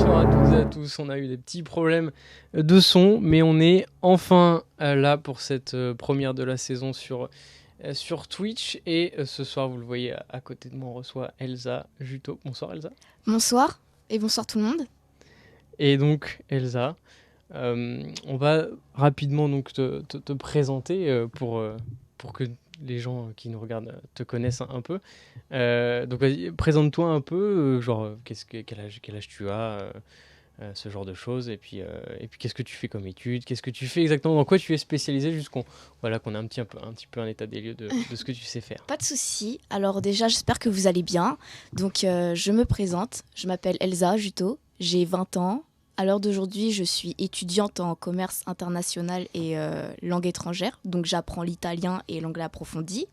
Bonsoir à toutes et à tous. On a eu des petits problèmes de son, mais on est enfin là pour cette première de la saison sur Twitch. Et ce soir, vous le voyez à côté de moi, on reçoit Elsa Juto. Bonsoir Elsa. Bonsoir et bonsoir tout le monde. Et donc Elsa, on va rapidement donc te présenter pour que les gens qui nous regardent te connaissent un peu. Donc vas-y, présente-toi un peu, quel âge tu as, ce genre de choses, et puis qu'est-ce que tu fais comme études, qu'est-ce que tu fais exactement, dans quoi tu es spécialisé, juste qu'on ait un petit peu un état des lieux de ce que tu sais faire. Pas de souci. Alors déjà, j'espère que vous allez bien. Donc je me présente. Je m'appelle Elsa Juto. J'ai 20 ans. À l'heure d'aujourd'hui, je suis étudiante en commerce international et langue étrangère. Donc j'apprends l'italien et l'anglais approfondi.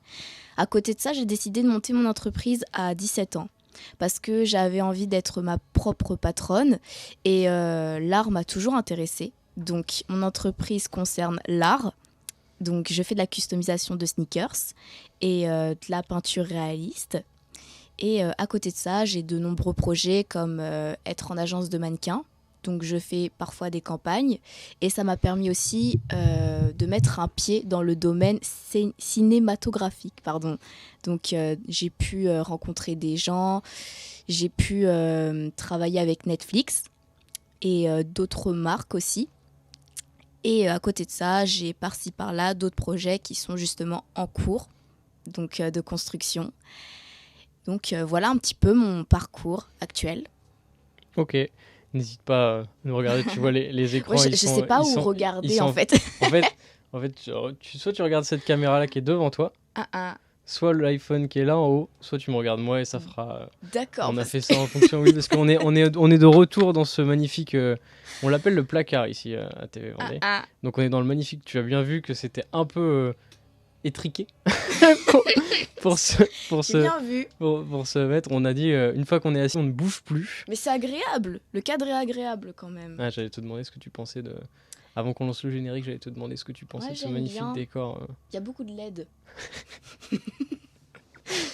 À côté de ça, j'ai décidé de monter mon entreprise à 17 ans. Parce que j'avais envie d'être ma propre patronne et l'art m'a toujours intéressée. Donc mon entreprise concerne l'art. Donc je fais de la customisation de sneakers et de la peinture réaliste. Et à côté de ça, j'ai de nombreux projets comme être en agence de mannequin. Donc je fais parfois des campagnes et ça m'a permis aussi de mettre un pied dans le domaine cinématographique. Pardon. Donc j'ai pu rencontrer des gens, j'ai pu travailler avec Netflix et d'autres marques aussi. Et à côté de ça, j'ai par-ci par-là d'autres projets qui sont justement en cours, donc de construction. Donc voilà un petit peu mon parcours actuel. Ok, n'hésite pas à nous regarder, tu vois les écrans. Ouais, je sais pas où regarder en fait. En fait, soit tu regardes cette caméra-là qui est devant toi, soit l'iPhone qui est là en haut, soit tu me regardes moi et ça fera... D'accord. On a fait ça en fonction, oui, parce qu'on est de retour dans ce magnifique... on l'appelle le placard ici à TV Vendée. Donc on est dans le magnifique, tu as bien vu que c'était un peu étriqué pour se mettre. On a dit, une fois qu'on est assis, on ne bouge plus. Mais c'est agréable, le cadre est agréable quand même. Ah, j'allais te demander ce que tu pensais de... Avant qu'on lance le générique, j'allais te demander ce que tu pensais de ce magnifique décor. Il y a beaucoup de LED.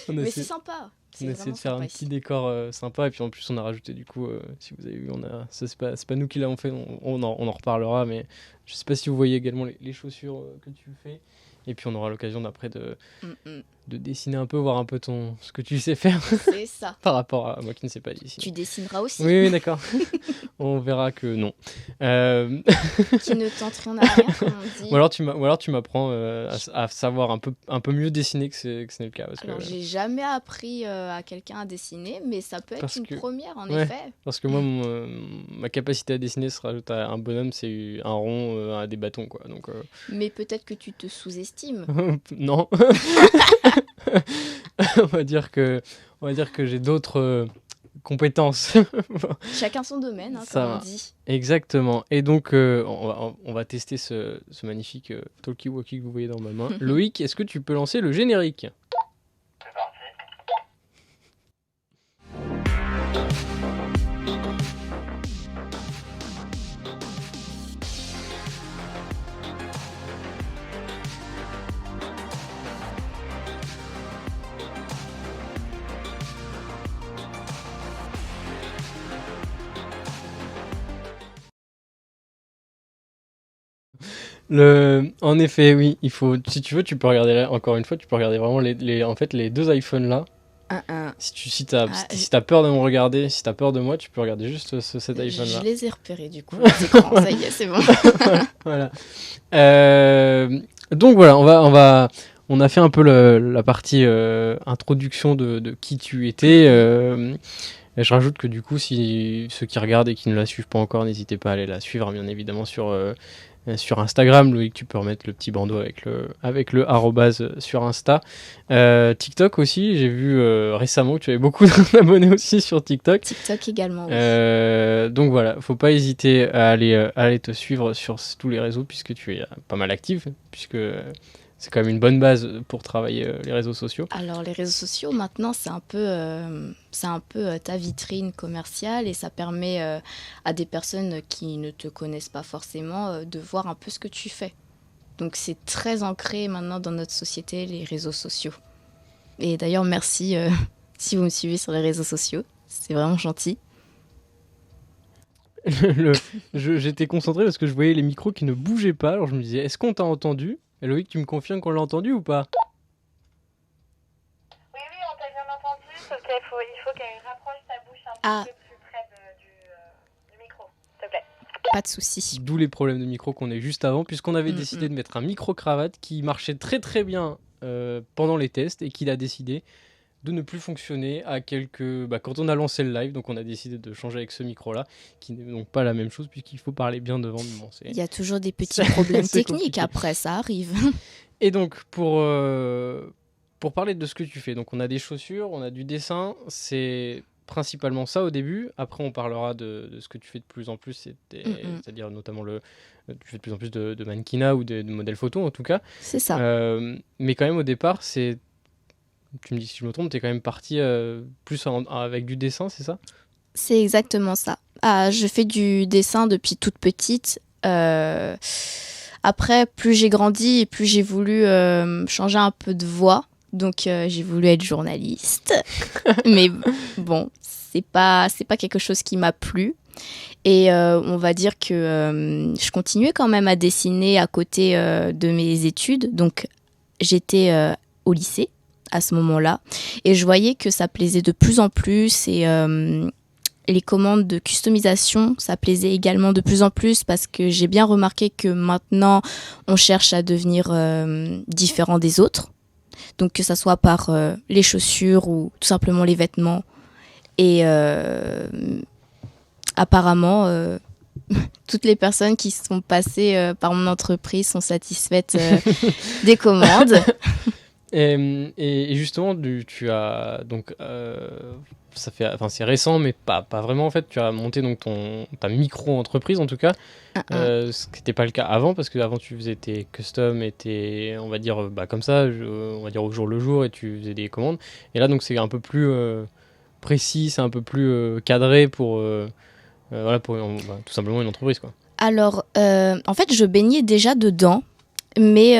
Mais c'est sympa. On a essayé de faire un petit décor sympa et puis en plus on a rajouté du coup, si vous avez vu, c'est pas nous qui l'avons fait, on en reparlera, mais je sais pas si vous voyez également les chaussures que tu fais. Et puis on aura l'occasion d'après de dessiner un peu, voir un peu ce que tu sais faire. C'est ça. Par rapport à moi qui ne sais pas dessiner. Tu dessineras aussi. Oui, d'accord. On verra que non. Qui ne tente rien à rien, comme on dit. Ou alors tu m'apprends à savoir un peu mieux dessiner que ce n'est le cas. Alors j'ai jamais appris à quelqu'un à dessiner, mais ça peut être une première en effet. Parce que moi, ma capacité à dessiner se rajoute à un bonhomme, c'est un rond à des bâtons, quoi. Donc, mais peut-être que tu te sous-estimes. Non. on va dire que j'ai d'autres compétences. Chacun son domaine, comme on dit. Exactement. Et donc, on va tester ce magnifique talkie-walkie que vous voyez dans ma main. Loïc, est-ce que tu peux lancer le générique ? C'est parti. En effet, oui, il faut. Si tu veux, tu peux regarder encore une fois, tu peux regarder vraiment les deux iPhones là. Si t'as peur de me regarder, si t'as peur de moi, tu peux regarder juste cet iPhone là. Je les ai repérés du coup. Ça y est, c'est bon. Voilà. Donc voilà, on a fait un peu la partie introduction de qui tu étais. Et je rajoute que du coup, si ceux qui regardent et qui ne la suivent pas encore, n'hésitez pas à aller la suivre, bien évidemment, sur Instagram. Loïc, tu peux remettre le petit bandeau avec le arrobase sur Insta. TikTok aussi, j'ai vu récemment que tu avais beaucoup d'abonnés aussi sur TikTok. TikTok également, oui. Donc voilà, faut pas hésiter à aller te suivre sur tous les réseaux puisque tu es pas mal active, puisque c'est quand même une bonne base pour travailler les réseaux sociaux. Alors les réseaux sociaux maintenant c'est un peu ta vitrine commerciale et ça permet à des personnes qui ne te connaissent pas forcément de voir un peu ce que tu fais. Donc c'est très ancré maintenant dans notre société, les réseaux sociaux. Et d'ailleurs merci si vous me suivez sur les réseaux sociaux, c'est vraiment gentil. le- j'étais concentré parce que je voyais les micros qui ne bougeaient pas. Alors je me disais, est-ce qu'on t'a entendu? Et Loïc, tu me confirmes qu'on l'a entendu ou pas? Oui, oui, on t'a bien entendu, sauf qu'il faut qu'elle rapproche sa bouche un Ah. petit peu plus près du micro, s'il te plaît. Pas de souci. D'où les problèmes de micro qu'on a eu juste avant, puisqu'on avait décidé de mettre un micro-cravate qui marchait très très bien pendant les tests et qu'il a décidé de ne plus fonctionner quand on a lancé le live. Donc on a décidé de changer avec ce micro-là, qui n'est donc pas la même chose puisqu'il faut parler bien devant. Il y a toujours des petits problèmes c'est techniques, compliqué. après ça arrive. Et donc pour parler de ce que tu fais, donc on a des chaussures, on a du dessin, c'est principalement ça au début. Après on parlera de ce que tu fais de plus en plus, c'est-à-dire notamment tu fais de plus en plus de mannequinat ou de modèles photo en tout cas. C'est ça. Mais quand même au départ, tu me dis si je me trompe, t'es quand même parti plus avec du dessin, c'est ça? C'est exactement ça. Je fais du dessin depuis toute petite. Après, plus j'ai grandi et plus j'ai voulu changer un peu de voix. Donc, j'ai voulu être journaliste. Mais bon, c'est pas quelque chose qui m'a plu. Et on va dire que je continuais quand même à dessiner à côté de mes études. Donc, j'étais au lycée à ce moment-là. Et je voyais que ça plaisait de plus en plus. Et les commandes de customisation, ça plaisait également de plus en plus parce que j'ai bien remarqué que maintenant, on cherche à devenir différent des autres. Donc, que ça soit par les chaussures ou tout simplement les vêtements. Et apparemment, toutes les personnes qui sont passées par mon entreprise sont satisfaites des commandes. Et justement, tu as donc c'est récent, mais pas vraiment en fait. Tu as monté donc ta micro-entreprise en tout cas, ce qui n'était pas le cas avant parce que avant tu faisais tes customs et on va dire comme ça, on va dire au jour le jour et tu faisais des commandes. Et là donc c'est un peu plus précis, c'est un peu plus cadré pour tout simplement une entreprise quoi. Alors en fait je baignais déjà dedans. Mais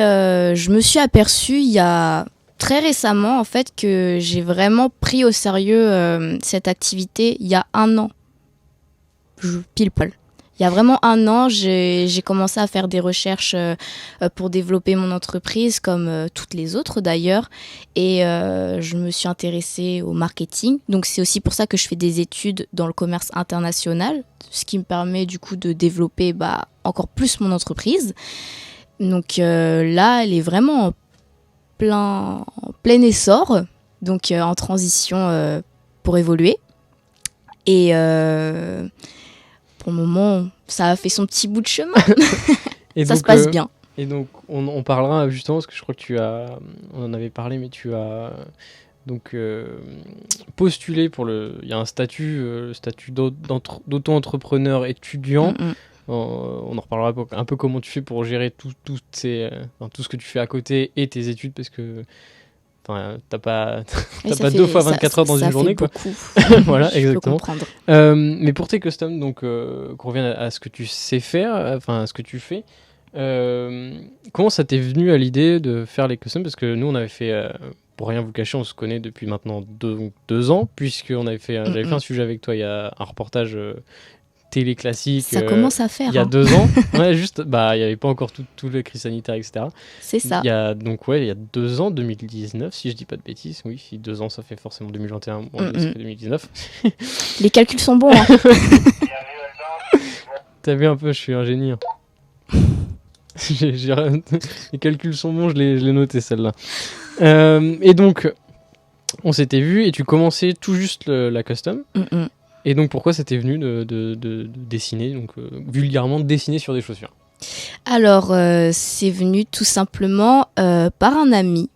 je me suis aperçue il y a très récemment en fait que j'ai vraiment pris au sérieux cette activité il y a 1 an. Pile poil. Il y a vraiment 1 an, j'ai commencé à faire des recherches pour développer mon entreprise comme toutes les autres d'ailleurs. Et je me suis intéressée au marketing. Donc c'est aussi pour ça que je fais des études dans le commerce international, ce qui me permet du coup de développer encore plus mon entreprise. Donc là, elle est vraiment en plein essor, donc en transition pour évoluer. Et pour le moment, ça a fait son petit bout de chemin. Et ça donc, se passe bien. Et donc, on parlera justement, parce que je crois que on en avait parlé, mais tu as donc postulé il y a un statut d'auto-entrepreneur étudiant. On en reparlera un peu comment tu fais pour gérer tout ce que tu fais à côté et tes études parce que t'as pas 2 fois 24 heures dans une journée quoi. Voilà, exactement. Mais pour tes customs, donc qu'on revienne à ce que tu sais faire, à ce que tu fais, comment ça t'est venu à l'idée de faire les customs? Parce que nous on avait fait, pour rien vous cacher, on se connaît depuis maintenant 2 ans, puisqu'on avait fait, j'avais fait un sujet avec toi, il y a un reportage télé classique. Ça commence à faire. Il y a 2 ans. Ouais, juste, il n'y avait pas encore tout le crise sanitaire, etc. C'est ça. Il y a 2 ans, 2019, si je dis pas de bêtises. Oui, si 2 ans, ça fait forcément 2021, ça fait 2019. Les calculs sont bons. Hein. T'as vu un peu, je suis un génie. Les calculs sont bons, je l'ai noté celle-là. Et donc, on s'était vu et tu commençais tout juste la custom. Et donc, pourquoi ça t'est venu de dessiner, donc vulgairement dessiner sur des chaussures? Alors, c'est venu tout simplement par un ami.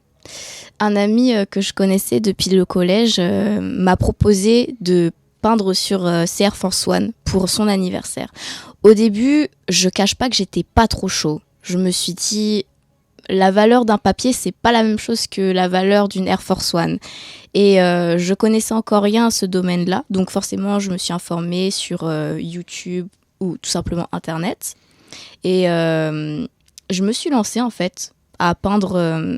Un ami que je connaissais depuis le collège m'a proposé de peindre sur ses Air Force One pour son anniversaire. Au début, je cache pas que j'étais pas trop chaud. Je me suis dit, la valeur d'un papier, c'est pas la même chose que la valeur d'une Air Force One. Et je connaissais encore rien à ce domaine-là. Donc forcément, je me suis informée sur YouTube ou tout simplement Internet. Et je me suis lancée en fait à peindre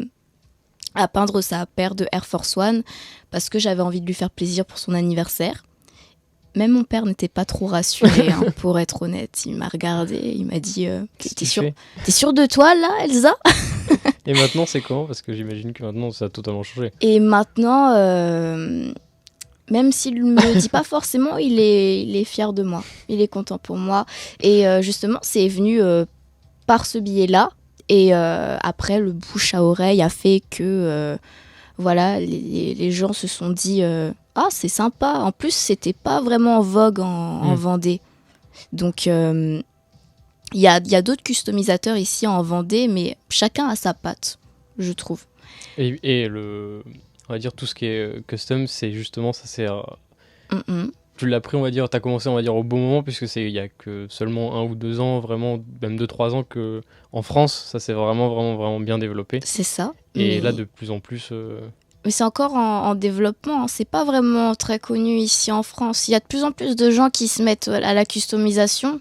sa paire de Air Force One parce que j'avais envie de lui faire plaisir pour son anniversaire. Même mon père n'était pas trop rassuré, hein, pour être honnête. Il m'a regardé, il m'a dit Qu'est-ce que t'es tu sûre, fais? t'es sûre de toi là, Elsa? Et maintenant, c'est comment? Parce que j'imagine que maintenant, ça a totalement changé. Et maintenant, même s'il ne me le dit pas forcément, il est fier de moi. Il est content pour moi. Et justement, c'est venu par ce biais-là. Et après, le bouche à oreille a fait que voilà, les gens se sont dit ah, c'est sympa. En plus, c'était pas vraiment en vogue en Vendée. Donc, il y a d'autres customisateurs ici en Vendée, mais chacun a sa patte, je trouve. Et on va dire, tout ce qui est custom, c'est justement, ça c'est... Tu l'as pris, on va dire, t'as commencé, on va dire, au bon moment, puisque il y a que seulement 1 ou 2 ans, vraiment, même 2-3 ans, que en France, ça s'est vraiment bien développé. C'est ça. Et mais... là, de plus en plus... Mais c'est encore en développement, hein. C'est pas vraiment très connu ici en France. Il y a de plus en plus de gens qui se mettent à la customisation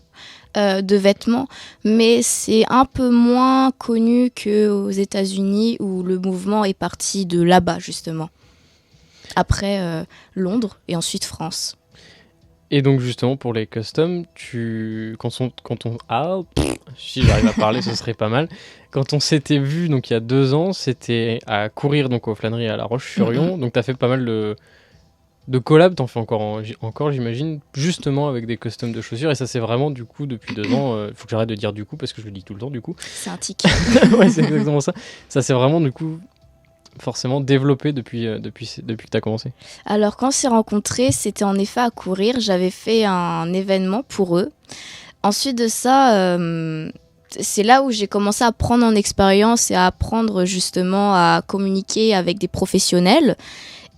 de vêtements, mais c'est un peu moins connu qu'aux États-Unis où le mouvement est parti de là-bas, justement. Après Londres et ensuite France. Et donc justement pour les customs, si j'arrive à parler, ce serait pas mal. Quand on s'était vu donc il y a 2 ans, c'était à courir donc aux flâneries à La Roche-sur-Yon. Donc t'as fait pas mal de collabs, t'en fais encore j'imagine, justement avec des customs de chaussures. Et ça c'est vraiment du coup depuis 2 ans. Faut que j'arrête de dire du coup parce que je le dis tout le temps du coup. C'est un tic. Ouais, c'est exactement ça. Ça c'est vraiment du coup forcément développé depuis que t'as commencé. Alors quand on s'est rencontrés, c'était en effet à courir. J'avais fait un événement pour eux. Ensuite de ça, c'est là où j'ai commencé à prendre en expérience et à apprendre justement à communiquer avec des professionnels.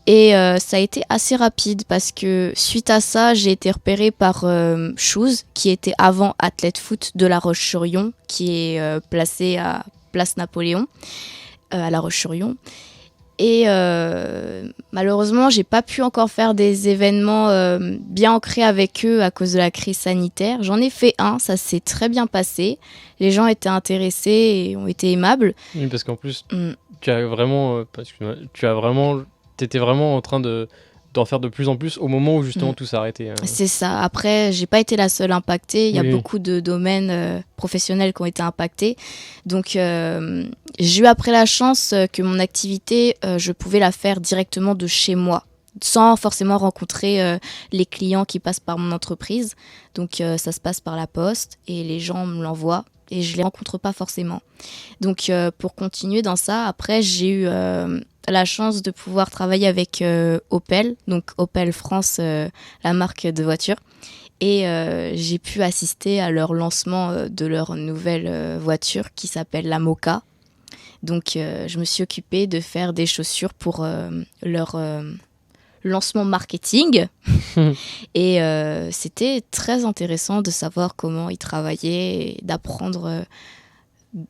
Et ça a été assez rapide parce que suite à ça, j'ai été repérée par Shoes, qui était avant Athlète Foot de La Roche-sur-Yon, qui est placé à Place Napoléon, à La Roche-sur-Yon. Et malheureusement, j'ai pas pu encore faire des événements bien ancrés avec eux à cause de la crise sanitaire. J'en ai fait un, ça s'est très bien passé. Les gens étaient intéressés et ont été aimables. Oui, parce qu'en plus, tu as vraiment, t'étais vraiment en train d'en faire de plus en plus au moment où justement tout s'est arrêté. C'est ça. Après, j'ai pas été la seule impactée. Il y a Oui. beaucoup de domaines professionnels qui ont été impactés. Donc, j'ai eu après la chance que mon activité, je pouvais la faire directement de chez moi, sans forcément rencontrer les clients qui passent par mon entreprise. Donc, ça se passe par la poste et les gens me l'envoient et je les rencontre pas forcément. Donc, pour continuer dans ça, après, j'ai eu la chance de pouvoir travailler avec Opel, donc Opel France, la marque de voiture. Et j'ai pu assister à leur lancement de leur nouvelle voiture qui s'appelle la Moka. Donc je me suis occupée de faire des chaussures pour leur lancement marketing. Et c'était très intéressant de savoir comment ils travaillaient et d'apprendre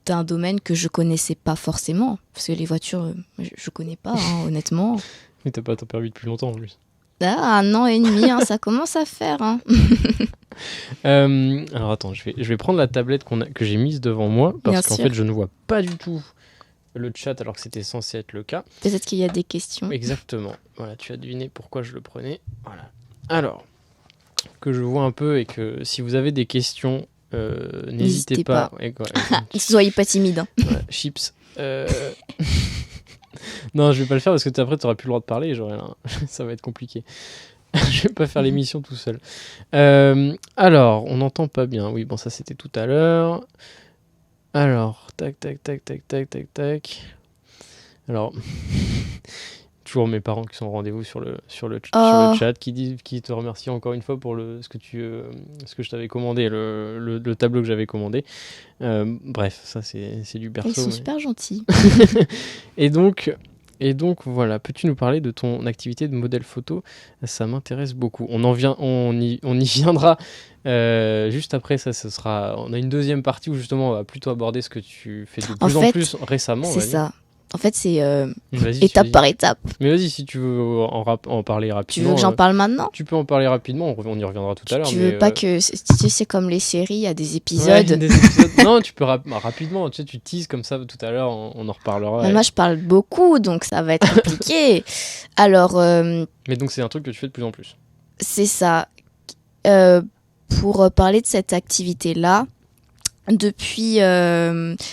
d'un domaine que je connaissais pas forcément. Parce que les voitures, je connais pas, hein, honnêtement. Mais t'as pas ton permis depuis longtemps en plus. Ah, 1 an et demi, hein, ça commence à faire. Hein. Alors attends, je vais prendre la tablette que j'ai mise devant moi parce Bien qu'en sûr. fait je ne vois pas du tout le chat alors que c'était censé être le cas. Peut-être qu'il y a des questions. Exactement. Voilà, tu as deviné pourquoi je le prenais. Voilà. Alors, que je vois un peu et que si vous avez des questions, n'hésitez pas. Ouais, quoi, Soyez pas timide. Hein. voilà, chips. Non, je vais pas le faire parce que après tu n'auras plus le droit de parler. Ça va être compliqué. Je vais pas faire l'émission tout seul. Alors, on n'entend pas bien. Oui, bon, ça c'était tout à l'heure. Alors, tac. Alors, toujours mes parents qui sont au rendez-vous sur le chat, qui te remercient encore une fois pour ce que je t'avais commandé, le tableau que j'avais commandé. Bref, ça c'est du perso. Ils sont super gentils. Et donc voilà, peux-tu nous parler de ton activité de modèle photo? Ça m'intéresse beaucoup. On y viendra juste après. On a une deuxième partie où justement on va plutôt aborder ce que tu fais de plus en plus récemment. C'est ça. En fait, c'est Vas-y, étape par étape. Mais vas-y, si tu veux en parler rapidement. Tu veux que j'en parle maintenant? Tu peux en parler rapidement, on y reviendra tout à l'heure. Tu veux pas que... Tu sais, c'est comme les séries, il y a des épisodes. Ouais, des épisodes. Non, tu peux rapidement, tu sais, tu teases comme ça tout à l'heure, on en reparlera. Mais moi, je parle beaucoup, donc ça va être compliqué. Alors... Mais donc, c'est un truc que tu fais de plus en plus. C'est ça. pour parler de cette activité-là, depuis,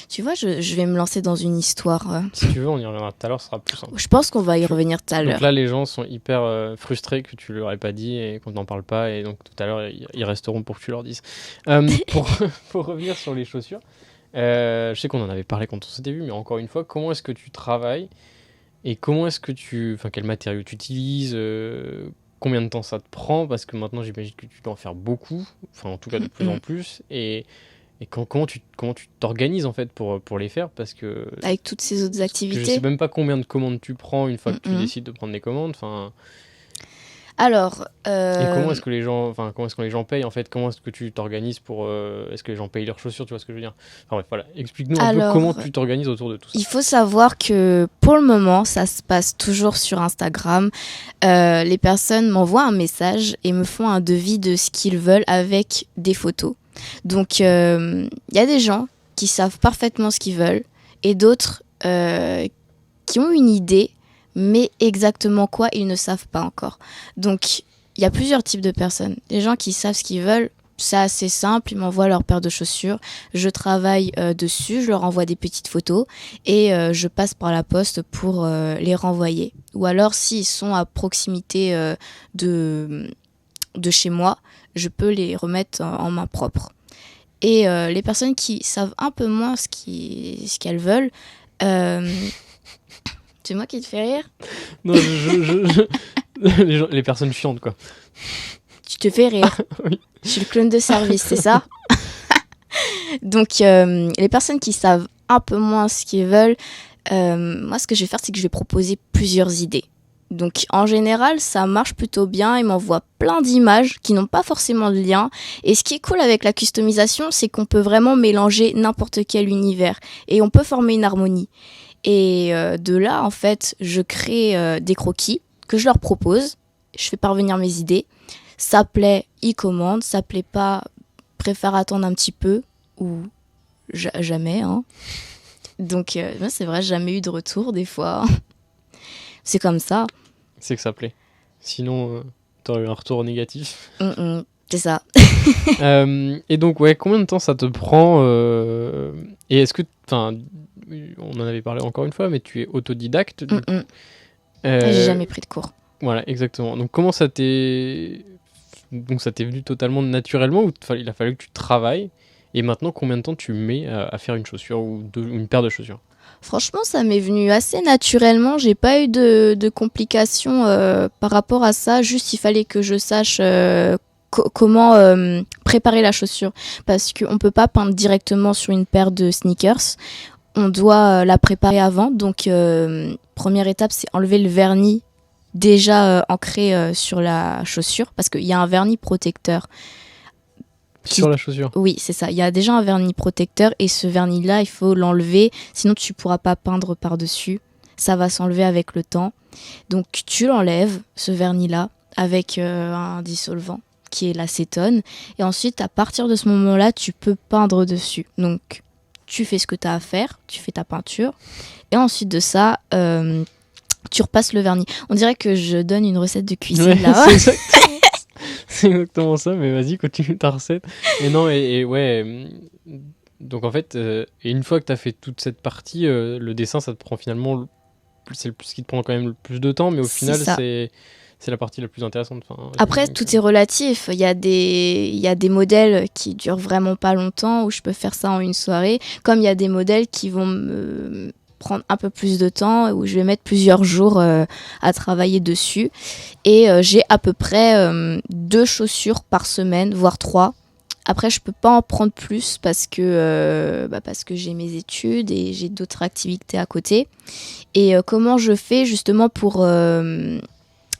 tu vois, je vais me lancer dans une histoire. Si tu veux, on y reviendra tout à l'heure, ce sera plus simple. Je pense qu'on va y revenir tout à l'heure. Donc là, les gens sont hyper frustrés que tu leur aies pas dit et qu'on n'en parle pas. Et donc tout à l'heure, ils resteront pour que tu leur dises. Pour revenir sur les chaussures, je sais qu'on en avait parlé quand on s'était vu, mais encore une fois, comment est-ce que tu travailles et comment est-ce que enfin, quel matériau tu utilises, combien de temps ça te prend, parce que maintenant, j'imagine que tu dois en faire beaucoup, enfin en tout cas de plus en plus. Et comment tu t'organises en fait pour les faire, parce que Avec toutes ces autres je activités. sais même pas combien de commandes tu prends une fois que tu décides de prendre des commandes. Enfin, Alors, et comment est-ce que les gens payent en fait? Comment est-ce que tu t'organises pour est-ce que les gens payent leurs chaussures? Tu vois ce que je veux dire? Enfin bref, voilà. Explique-nous un peu comment tu t'organises autour de tout ça. Il faut savoir que pour le moment, ça se passe toujours sur Instagram. Les personnes m'envoient un message et me font un devis de ce qu'ils veulent avec des photos. Donc, il y a des gens qui savent parfaitement ce qu'ils veulent et d'autres qui ont une idée, mais exactement quoi, ils ne savent pas encore. Donc, il y a plusieurs types de personnes. Les gens qui savent ce qu'ils veulent, c'est assez simple, ils m'envoient leur paire de chaussures, je travaille dessus, je leur envoie des petites photos et je passe par la poste pour les renvoyer. Ou alors, s'ils sont à proximité de chez moi, je peux les remettre en main propre. Et les personnes qui savent un peu moins ce qu'elles veulent, c'est moi qui te fais rire? Non, les personnes chiantes, quoi. Tu te fais rire. Oui. Je suis le clown de service, c'est ça? Donc, les personnes qui savent un peu moins ce qu'ils veulent, moi, ce que je vais faire, c'est que je vais proposer plusieurs idées. Donc, en général, ça marche plutôt bien. Ils m'envoient plein d'images qui n'ont pas forcément de lien. Et ce qui est cool avec la customisation, c'est qu'on peut vraiment mélanger n'importe quel univers. Et on peut former une harmonie. Et de là, en fait, je crée des croquis que je leur propose. Je fais parvenir mes idées. Ça plaît, ils commandent. Ça plaît pas, préfère attendre un petit peu. Ou jamais. Hein. Donc, moi, c'est vrai, jamais eu de retour des fois. C'est comme ça. C'est que ça plaît. Sinon, t'aurais eu un retour négatif. C'est ça. Et donc, ouais, combien de temps ça te prend et est-ce que, enfin, on en avait parlé encore une fois, mais tu es autodidacte. J'ai jamais pris de cours. Voilà, exactement. Donc, comment ça t'est... Donc, ça t'est venu totalement naturellement ou il a fallu que tu travailles? Et maintenant, combien de temps tu mets à faire une chaussure ou une paire de chaussures? Franchement, ça m'est venu assez naturellement. J'ai pas eu de complications par rapport à ça. Juste, il fallait que je sache comment préparer la chaussure. Parce qu'on peut pas peindre directement sur une paire de sneakers. On doit la préparer avant. Donc, première étape, c'est enlever le vernis déjà ancré sur la chaussure. Parce qu'il y a un vernis protecteur. Sur la chaussure. Oui, c'est ça. Il y a déjà un vernis protecteur et ce vernis-là, il faut l'enlever. Sinon, tu pourras pas peindre par-dessus. Ça va s'enlever avec le temps. Donc, tu l'enlèves, ce vernis-là, avec un dissolvant qui est l'acétone. Et ensuite, à partir de ce moment-là, tu peux peindre dessus. Donc, tu fais ce que tu as à faire. Tu fais ta peinture. Et ensuite de ça, tu repasses le vernis. On dirait que je donne une recette de cuisine, ouais, là. C'est exactement ça, mais vas-y, continue ta recette. Et non, et ouais. Donc en fait, et une fois que tu as fait toute cette partie, le dessin, ça te prend finalement. C'est ce qui te prend quand même le plus de temps, mais au final, c'est la partie la plus intéressante. Enfin, après, tout est relatif. Il y a des modèles qui durent vraiment pas longtemps, où je peux faire ça en une soirée. Comme il y a des modèles qui vont me prendre un peu plus de temps, où je vais mettre plusieurs jours à travailler dessus. Et j'ai à peu près 2 chaussures par semaine, voire 3. Après, je peux pas en prendre plus parce que j'ai mes études et j'ai d'autres activités à côté. Et comment je fais justement pour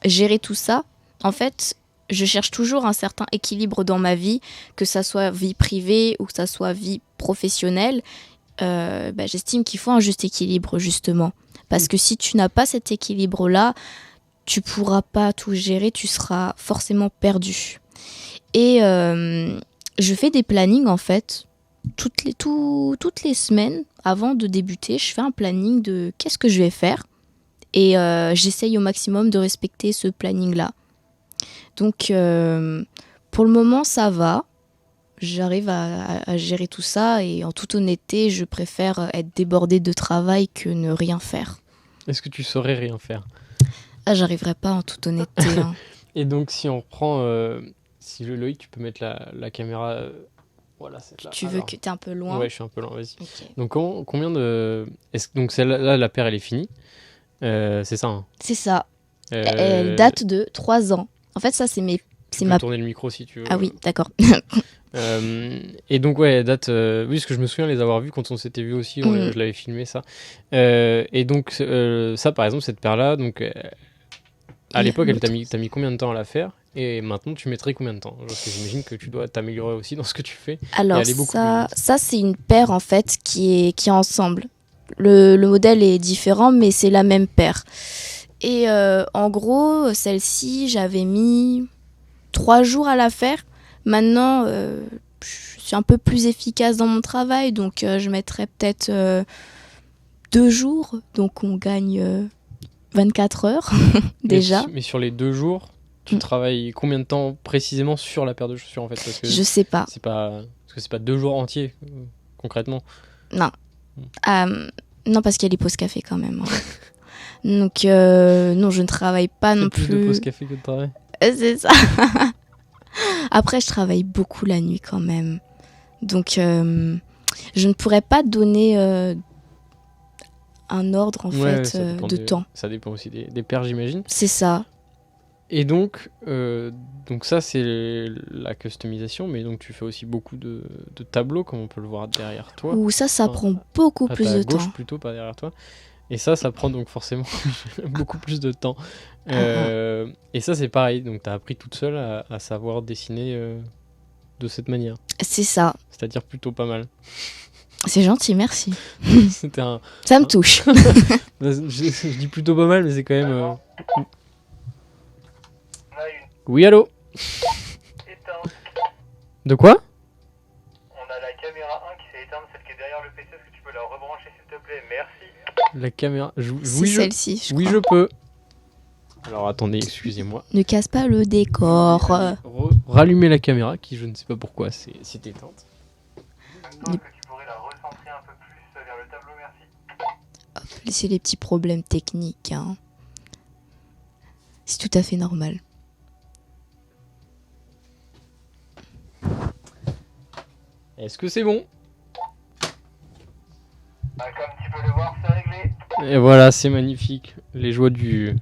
gérer tout ça? En fait, je cherche toujours un certain équilibre dans ma vie, que ça soit vie privée ou que ça soit vie professionnelle. J'estime qu'il faut un juste équilibre, justement. Parce que si tu n'as pas cet équilibre-là, tu pourras pas tout gérer, tu seras forcément perdu. Et je fais des plannings, en fait, toutes les semaines. Avant de débuter, je fais un planning de qu'est-ce que je vais faire. Et j'essaye au maximum de respecter ce planning-là. Donc, Pour le moment, ça va. J'arrive à gérer tout ça et en toute honnêteté, je préfère être débordée de travail que ne rien faire. Est-ce que tu saurais rien faire? Ah, j'arriverai pas en toute honnêteté. Hein. Et donc, si on reprend, si Loïc, tu peux mettre la caméra, voilà, c'est là. Tu veux que t'es un peu loin? Ouais, je suis un peu loin, vas-y. Ok. Donc, combien de... Donc, celle-là, la paire, elle est finie. C'est ça, hein. C'est ça. Elle date de 3 ans. En fait, ça, c'est Tu peux tourner le micro si tu veux. Ah oui, d'accord. Et donc, ouais, elle date... oui, parce que je me souviens les avoir vus quand on s'était vus aussi, je l'avais filmé, ça. Et donc, ça, par exemple, cette paire-là, donc... à l'époque, t'as mis combien de temps à la faire? Et maintenant, tu mettrais combien de temps? Parce que j'imagine que tu dois t'améliorer aussi dans ce que tu fais. Alors ça c'est une paire en fait qui est ensemble. Le modèle est différent, mais c'est la même paire. Et en gros, celle-ci, j'avais mis 3 jours à la faire. Maintenant, je suis un peu plus efficace dans mon travail, donc je mettrais peut-être 2 jours. Donc on gagne 24 heures déjà. Mais sur les 2 jours, tu travailles combien de temps précisément sur la paire de chaussures en fait? Parce que je sais pas. Parce que c'est pas 2 jours entiers, concrètement. Non. Non, parce qu'il y a les pauses café quand même. Hein. Donc, non, je ne travaille pas non plus. Plus de pauses café que de travail. C'est ça. Après, je travaille beaucoup la nuit quand même. Donc, je ne pourrais pas donner un ordre en fait de temps. Ça dépend aussi des paires, j'imagine. C'est ça. Et donc ça c'est la customisation, mais donc tu fais aussi beaucoup de tableaux, comme on peut le voir derrière toi. Ou ça prend beaucoup plus de temps. À gauche plutôt, pas derrière toi. Et ça prend donc forcément beaucoup plus de temps. Et ça c'est pareil, donc tu as appris toute seule à savoir dessiner de cette manière. C'est ça. C'est-à-dire plutôt pas mal. C'est gentil, merci. Ça me touche. je dis plutôt pas mal, mais c'est quand même... Oui, allô? De quoi? On a la caméra 1 qui s'est éteinte, celle qui est derrière le PC. Est-ce que tu peux la rebrancher s'il te plaît? Merci. La caméra... C'est celle-ci, je crois. Oui, je peux. Alors attendez, excusez-moi. Ne casse pas le décor. Rallumer la caméra, qui je ne sais pas pourquoi c'est éteinte. Est-ce que tu pourrais la recentrer un peu plus vers le tableau? Merci. Hop, c'est les petits problèmes techniques. Hein. C'est tout à fait normal. Est-ce que c'est bon? Comme tu peux le voir, c'est réglé. Et voilà, c'est magnifique. Les joies du...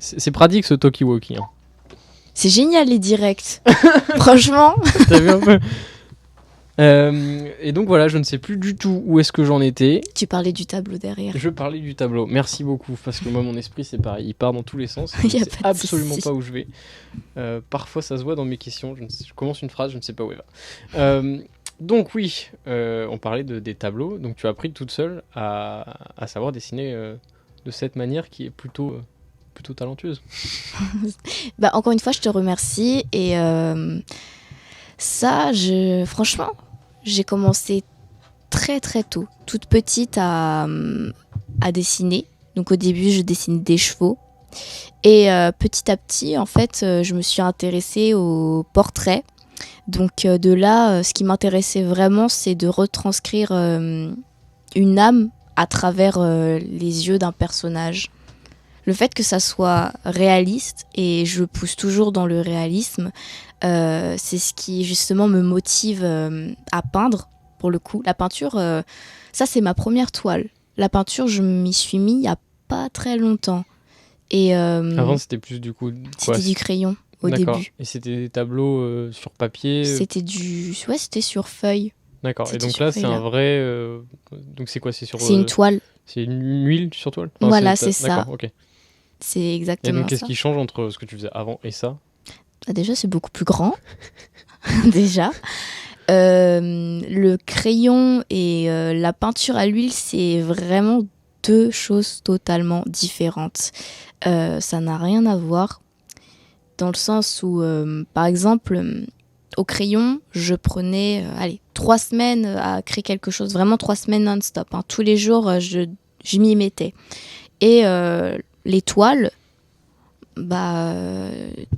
C'est pratique ce talkie-walkie. Hein. C'est génial les directs. Franchement. T'as vu un peu? Et donc voilà, je ne sais plus du tout où est-ce que j'en étais. Tu parlais du tableau derrière. Je parlais du tableau. Merci beaucoup, parce que moi mon esprit c'est pareil, il part dans tous les sens. Je ne sais absolument pas où je vais. Parfois ça se voit dans mes questions. Je commence une phrase, je ne sais pas où elle va. Donc oui, on parlait des tableaux. Donc tu as appris toute seule à savoir dessiner de cette manière qui est plutôt talentueuse. Bah, encore une fois, je te remercie. Et ça, franchement, j'ai commencé très très tôt, toute petite à dessiner. Donc au début, je dessinais des chevaux. Et petit à petit, en fait, je me suis intéressée aux portraits. Donc de là, ce qui m'intéressait vraiment, c'est de retranscrire une âme à travers les yeux d'un personnage. Le fait que ça soit réaliste, et je pousse toujours dans le réalisme, c'est ce qui justement me motive à peindre, pour le coup. La peinture, ça c'est ma première toile. La peinture, je m'y suis mis il n'y a pas très longtemps. Et, avant, c'était plus du coup... C'était du crayon au début. Et c'était des tableaux sur papier c'était sur feuille. D'accord. Et donc là, c'est un vrai... Donc c'est quoi? C'est une toile. C'est une huile sur toile? Voilà, c'est ça. D'accord, ok. C'est exactement ça. Et donc, qu'est-ce qui change entre ce que tu faisais avant et ça? Déjà, c'est beaucoup plus grand. Déjà. Le crayon et la peinture à l'huile, c'est vraiment 2 choses totalement différentes. Ça n'a rien à voir. Dans le sens où, par exemple, au crayon, je prenais 3 semaines à créer quelque chose. Vraiment 3 semaines non-stop. Hein. Tous les jours, je m'y mettais. Et les toiles,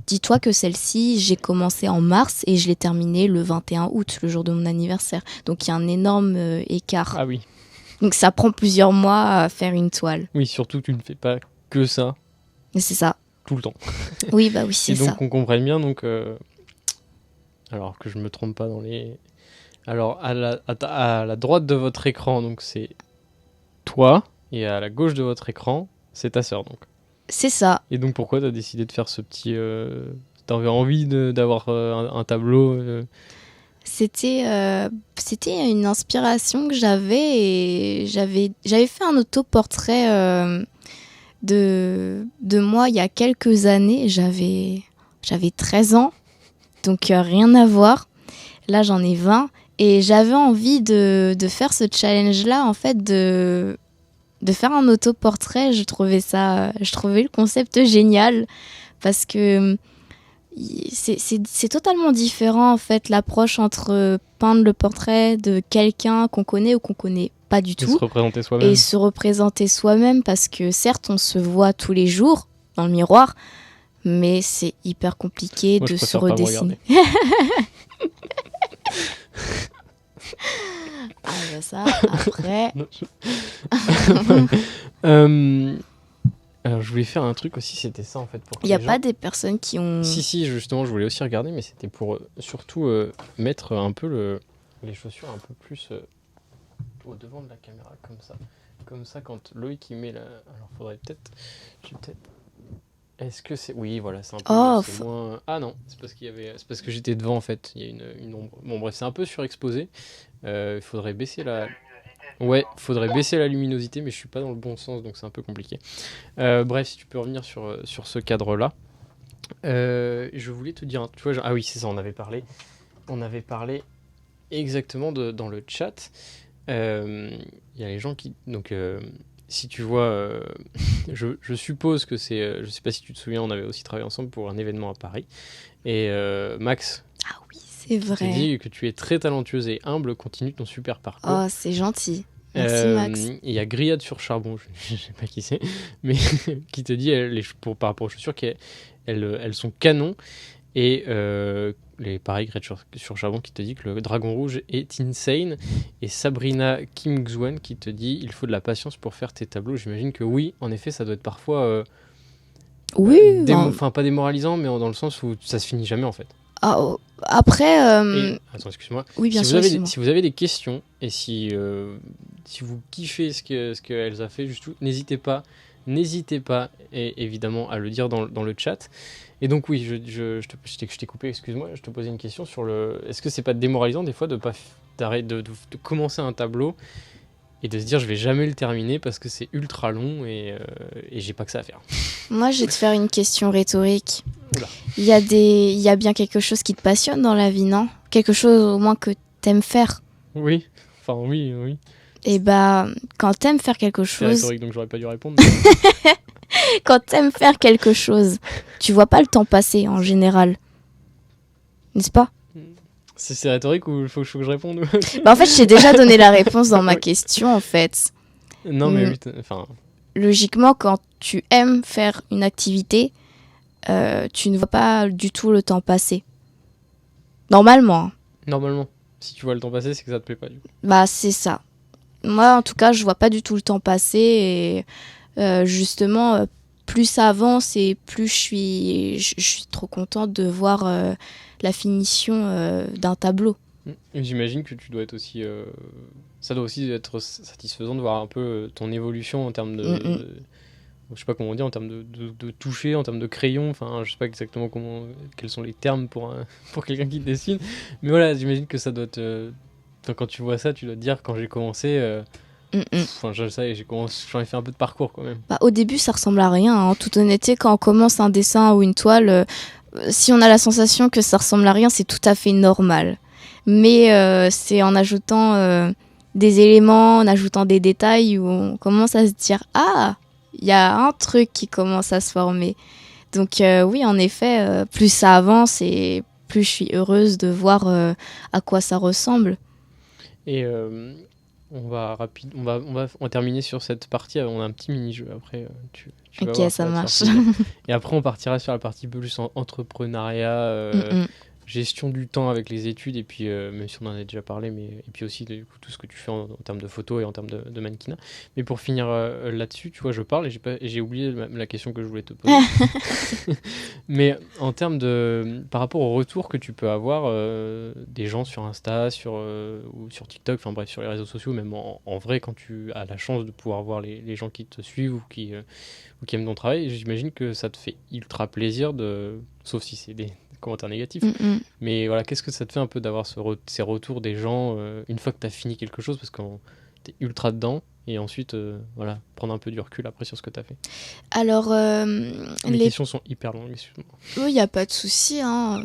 Dis-toi que celle-ci, j'ai commencé en mars et je l'ai terminée le 21 août, le jour de mon anniversaire. Donc il y a un énorme écart. Ah oui. Donc ça prend plusieurs mois à faire une toile. Oui, surtout tu ne fais pas que ça Et c'est ça. tout le temps. Oui, bah oui, c'est Et donc ça. qu'on comprenne bien, donc alors que je me trompe pas dans les. Alors à la droite de votre écran, donc c'est toi, et à la gauche de votre écran, c'est ta sœur donc. C'est ça. Et donc pourquoi t'as décidé de faire ce petit. T'avais envie d'avoir un tableau C'était une inspiration que j'avais et j'avais fait un autoportrait de moi il y a quelques années. J'avais 13 ans, donc rien à voir. Là, j'en ai 20 et j'avais envie de faire ce challenge-là, en fait, de faire un autoportrait. Je trouvais le concept génial parce que c'est totalement différent, en fait, l'approche entre peindre le portrait de quelqu'un qu'on connaît ou qu'on connaît pas du et tout se représenter soi-même. et se représenter soi-même, parce que certes, on se voit tous les jours dans le miroir, mais c'est hyper compliqué Moi, je de se préfère pas me redessiner. regarder. Ah bah ça, après... Non, alors je voulais faire un truc aussi, c'était ça en fait pour que Il n'y a les pas gens- des personnes qui ont... Si, justement, je voulais aussi regarder, mais c'était pour surtout mettre un peu les chaussures un peu plus au devant de la caméra, comme ça. Comme ça, quand Loïc il met la. Alors, faudrait peut-être. Est-ce que c'est. Oui, voilà, c'est un peu. Oh, c'est moins. Ah non, c'est parce qu'il y avait. C'est parce que j'étais devant en fait. Il y a une ombre. Bon, bref, c'est un peu surexposé. Il faudrait baisser la. Ouais, faudrait baisser la luminosité, mais je suis pas dans le bon sens, donc c'est un peu compliqué. Bref, si tu peux revenir sur ce cadre-là. Je voulais te dire, tu vois, ah oui, c'est ça, on avait parlé exactement dans le chat. Il y a les gens qui, donc, si tu vois, je suppose que c'est, je sais pas si tu te souviens, on avait aussi travaillé ensemble pour un événement à Paris. Et Max, Ah oui, c'est te vrai. dit que tu es très talentueuse et humble, continue ton super parcours. Oh, c'est gentil. Merci, Max. Il y a Grillade sur Charbon, je sais pas qui c'est, mais qui te dit par rapport aux chaussures qu'elles sont canons. Et pareil, Grillade sur Charbon qui te dit que le dragon rouge est insane. Et Sabrina Kim Xuan qui te dit il faut de la patience pour faire tes tableaux. J'imagine que oui, en effet, ça doit être parfois Oui, enfin pas démoralisant, mais dans le sens où ça se finit jamais en fait. après... Et, attends, excuse-moi. Oui, bien si sûr, si vous avez des questions et si vous kiffez ce qu'elle a fait, n'hésitez pas, et, évidemment, à le dire dans le chat. Et donc oui, je t'ai coupé, excuse-moi, je te posais une question sur est-ce que c'est pas démoralisant des fois de commencer un tableau et de se dire je vais jamais le terminer parce que c'est ultra long et j'ai pas que ça à faire. Moi, je vais te faire une question rhétorique. Oula. Il y a bien quelque chose qui te passionne dans la vie, non? Quelque chose au moins que t'aimes faire. Oui, enfin oui. Et bah, quand t'aimes faire quelque C'est chose, rhétorique donc j'aurais pas dû répondre. quand t'aimes faire quelque chose, tu vois pas le temps passer en général, n'est-ce pas? C'est rhétorique ou il faut que je réponde? Bah en fait, je t'ai déjà donné la réponse dans ma question, en fait. Non mais oui, enfin. Logiquement, quand tu aimes faire une activité, tu ne vois pas du tout le temps passer. Normalement. Normalement, si tu vois le temps passer, c'est que ça te plaît pas du coup. Bah c'est ça. Moi, en tout cas, je vois pas du tout le temps passer et justement, plus ça avance et plus je suis trop contente de voir la finition d'un tableau. Et j'imagine que tu dois être aussi, ça doit aussi être satisfaisant de voir un peu ton évolution en termes de je sais pas comment on dit, en termes de toucher, en termes de crayon, enfin je sais pas exactement quels sont les termes pour quelqu'un qui dessine, mais voilà, j'imagine que ça doit te, quand tu vois ça, tu dois te dire quand j'ai commencé, enfin je sais, j'en ai fait un peu de parcours quand même. Bah, au début, ça ressemble à rien, hein. En toute honnêteté, quand on commence un dessin ou une toile, si on a la sensation que ça ressemble à rien, c'est tout à fait normal. Mais c'est en ajoutant des éléments, en ajoutant des détails où on commence à se dire « Ah, il y a un truc qui commence à se former ». Donc oui, en effet, plus ça avance et plus je suis heureuse de voir à quoi ça ressemble. Et on va terminer sur cette partie. On a un petit mini-jeu après. Tu vas Ok, voir, ça va te faire marche. plaisir. Et après, on partira sur la partie plus entrepreneuriat, Mm, mm. gestion du temps avec les études, et puis même si on en a déjà parlé, et puis aussi du coup, tout ce que tu fais en termes de photos et en termes de mannequinat. Mais pour finir là-dessus, tu vois, je parle et j'ai oublié la question que je voulais te poser. Mais en termes par rapport au retour que tu peux avoir des gens sur Insta, ou sur TikTok, enfin bref, sur les réseaux sociaux, même en vrai, quand tu as la chance de pouvoir voir les gens qui te suivent ou qui aiment ton travail, j'imagine que ça te fait ultra plaisir sauf si c'est des commentaires négatifs. Mm, mm. Mais voilà, qu'est-ce que ça te fait un peu d'avoir ces retours des gens une fois que tu as fini quelque chose, parce que tu es ultra dedans, et ensuite, voilà, prendre un peu du recul après sur ce que tu as fait. Alors, Mes questions sont hyper longues, excuse-moi. oui, il n'y a pas de souci, hein.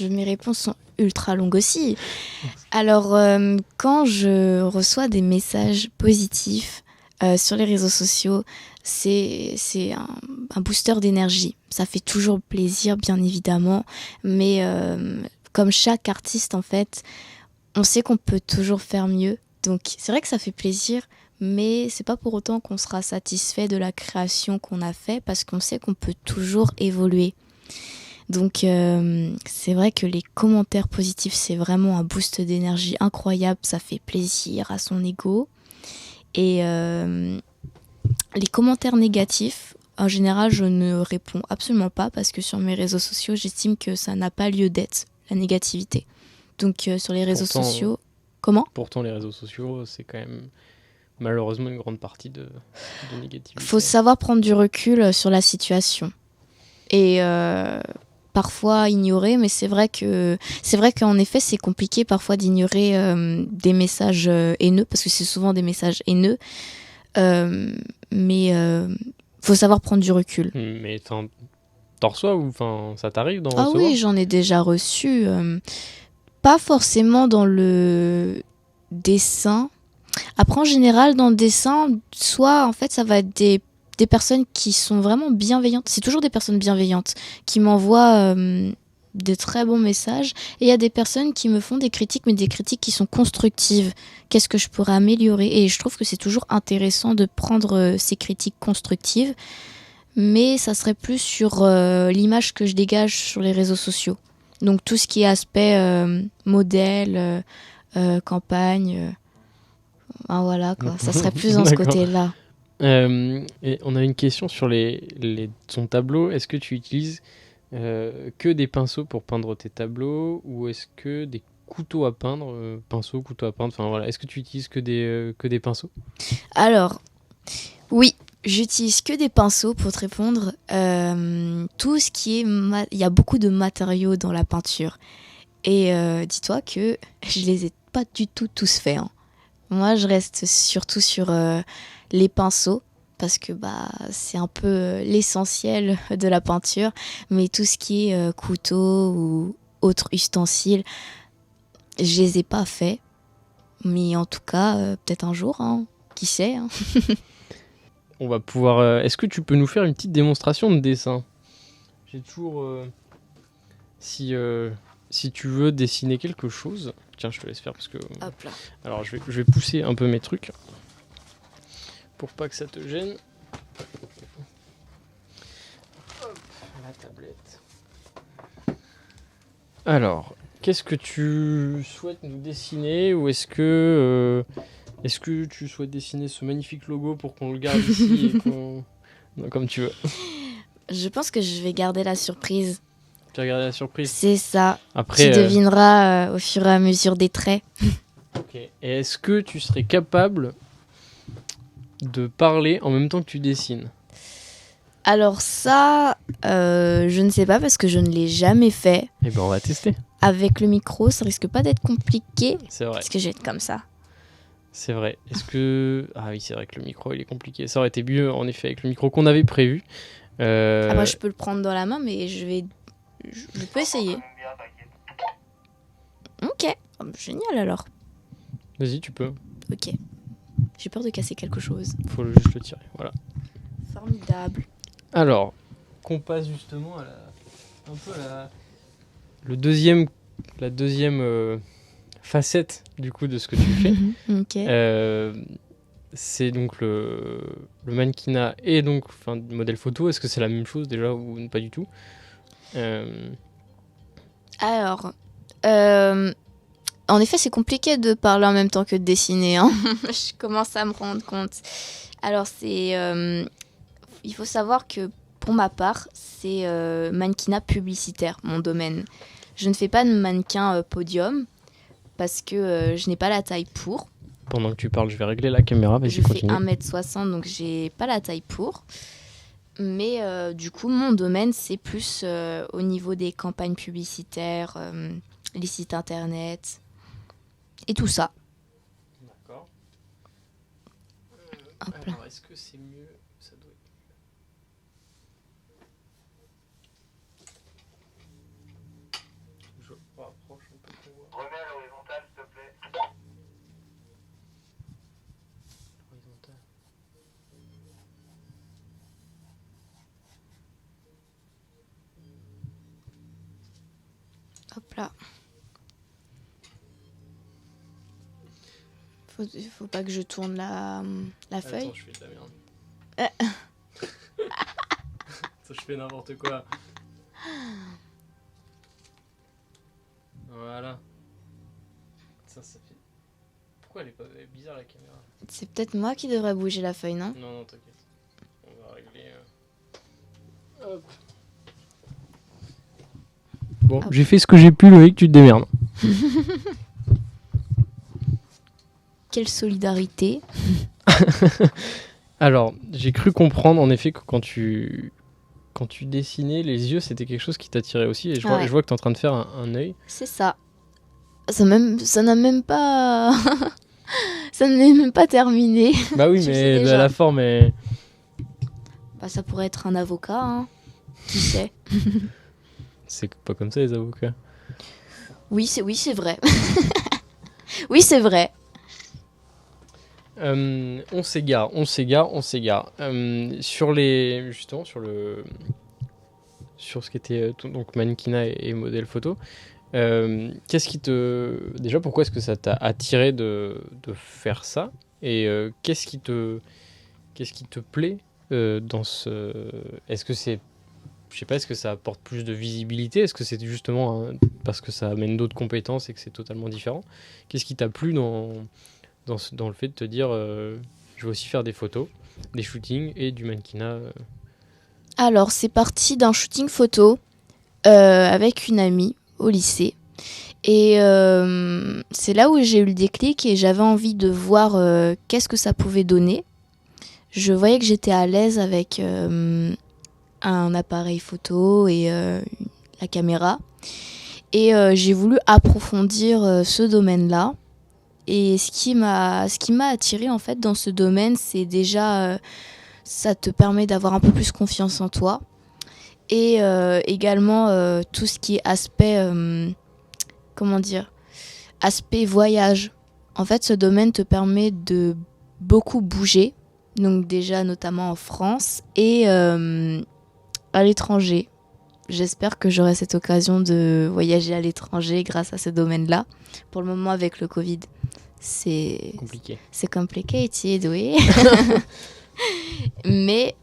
Mes réponses sont ultra longues aussi. Alors, quand je reçois des messages positifs sur les réseaux sociaux, c'est un booster d'énergie. Ça fait toujours plaisir, bien évidemment. Mais comme chaque artiste, en fait, on sait qu'on peut toujours faire mieux. Donc, c'est vrai que ça fait plaisir, mais c'est pas pour autant qu'on sera satisfait de la création qu'on a fait, parce qu'on sait qu'on peut toujours évoluer. Donc c'est vrai que les commentaires positifs, c'est vraiment un boost d'énergie incroyable, ça fait plaisir à son ego. Et les commentaires négatifs, en général, je ne réponds absolument pas, parce que sur mes réseaux sociaux, j'estime que ça n'a pas lieu d'être, la négativité. Donc sur les réseaux Pourtant, sociaux... Comment ? Pourtant, les réseaux sociaux, c'est quand même malheureusement une grande partie de négativité. Faut savoir prendre du recul sur la situation. Et parfois ignorer, mais c'est vrai qu'en effet c'est compliqué parfois d'ignorer des messages haineux, parce que c'est souvent des messages haineux, mais faut savoir prendre du recul. Mais t'en reçois, ou ça t'arrive d'en Ah recevoir? oui, j'en ai déjà reçu, pas forcément dans le dessin. Après, en général, dans le dessin, soit en fait ça va être des personnes qui sont vraiment bienveillantes. C'est toujours des personnes bienveillantes qui m'envoient de très bons messages. Et il y a des personnes qui me font des critiques, mais des critiques qui sont constructives. Qu'est-ce que je pourrais améliorer ? Et je trouve que c'est toujours intéressant de prendre ces critiques constructives. Mais ça serait plus sur l'image que je dégage sur les réseaux sociaux. Donc tout ce qui est aspect modèle, campagne, voilà quoi. Ça serait plus dans ce D'accord. côté-là. Et on a une question sur ton tableau. Est-ce que tu utilises que des pinceaux pour peindre tes tableaux, ou est-ce que des couteaux à peindre, pinceaux, couteaux à peindre, enfin voilà, est-ce que tu utilises que des pinceaux? Alors, oui, j'utilise que des pinceaux pour te répondre. Tout ce qui est... Il y a beaucoup de matériaux dans la peinture. Et dis-toi que je les ai pas du tout tous faits, hein. Moi, je reste surtout sur les pinceaux, parce que c'est un peu l'essentiel de la peinture. Mais tout ce qui est couteau ou autres ustensiles, je les ai pas faits. Mais en tout cas, peut-être un jour, hein. Qui sait, hein. On va pouvoir... est-ce que tu peux nous faire une petite démonstration de dessin? J'ai toujours... si tu veux dessiner quelque chose... Tiens, je te laisse faire, parce que... Hop là. Alors, je vais pousser un peu mes trucs pour pas que ça te gêne. Hop, la tablette. Alors, qu'est-ce que tu souhaites nous dessiner, ou est-ce que tu souhaites dessiner ce magnifique logo pour qu'on le garde ici et qu'on... Non, comme tu veux. Je pense que je vais garder la surprise. Tu as regardé la surprise. C'est ça. Après, Tu devineras au fur et à mesure des traits. ok. Et est-ce que tu serais capable de parler en même temps que tu dessines? Alors ça, je ne sais pas, parce que je ne l'ai jamais fait. Eh ben, on va tester. Avec le micro, ça risque pas d'être compliqué, C'est vrai. parce que je vais être comme ça. C'est vrai. Est-ce que... Ah oui, c'est vrai que le micro, il est compliqué. Ça aurait été mieux, en effet, avec le micro qu'on avait prévu. Après, je peux le prendre dans la main, mais je peux essayer. Ok, oh, génial alors. Vas-y, tu peux. Ok. J'ai peur de casser quelque chose. Faut juste le tirer. Voilà. Formidable. Alors, qu'on passe justement la deuxième facette du coup de ce que tu fais. Ok. C'est donc le mannequinat et donc le modèle photo. Est-ce que c'est la même chose déjà ou pas du tout? Alors, en effet, c'est compliqué de parler en même temps que de dessiner, hein. Je commence à me rendre compte. Alors, il faut savoir que pour ma part, c'est mannequinat publicitaire, mon domaine. Je ne fais pas de mannequin podium parce que je n'ai pas la taille pour. Pendant que tu parles, je vais régler la caméra. Vas-y, Je fais continue. 1m60, donc j'ai pas la taille pour. Mais du coup, mon domaine, c'est plus au niveau des campagnes publicitaires, les sites internet et tout ça. D'accord. Hop là. Alors, est-ce que c'est mieux? Ça doit être... Je rapproche un peu pour voir. Remets à l'horizontale, s'il te plaît. Horizontal. Hop là. Faut pas que je tourne la feuille. Attends, je fais de la merde. Attends, je fais n'importe quoi. Voilà. Ça fait... Pourquoi elle est bizarre la caméra? C'est peut-être moi qui devrais bouger la feuille, non? Non, t'inquiète. On va régler... Hop. Bon, Hop. j'ai fait ce que j'ai pu, Loïc, tu te démerdes. Quelle solidarité. Alors, j'ai cru comprendre en effet que quand tu dessinais, les yeux, c'était quelque chose qui t'attirait aussi. Et je vois, Ouais. je vois que tu es en train de faire un œil. C'est ça. Ça n'a même pas... ça n'est même pas terminé. Bah oui, Je sais mais déjà. la forme est... Bah, ça pourrait être un avocat, hein. Qui sait? C'est pas comme ça les avocats. Oui, c'est vrai. Oui, c'est vrai. On s'égare. Justement, sur ce qui était donc mannequinat et modèle photo, qu'est-ce qui te... Déjà, pourquoi est-ce que ça t'a attiré de faire ça? Et qu'est-ce qui te plaît dans ce... Est-ce que c'est... Je sais pas, est-ce que ça apporte plus de visibilité? Est-ce que c'est justement parce que ça amène d'autres compétences et que c'est totalement différent? Qu'est-ce qui t'a plu dans le fait de te dire je vais aussi faire des photos, des shootings et du mannequinat Alors, c'est parti d'un shooting photo avec une amie au lycée. Et c'est là où j'ai eu le déclic et j'avais envie de voir qu'est-ce que ça pouvait donner. Je voyais que j'étais à l'aise avec un appareil photo et la caméra. Et j'ai voulu approfondir ce domaine-là. Et ce qui m'a attirée en fait dans ce domaine, c'est déjà ça te permet d'avoir un peu plus confiance en toi. Et également tout ce qui est aspect aspect voyage. En fait, ce domaine te permet de beaucoup bouger, donc déjà notamment en France et à l'étranger. J'espère que j'aurai cette occasion de voyager à l'étranger grâce à ce domaine-là. Pour le moment, avec le Covid, c'est compliqué. complicated, oui. Mais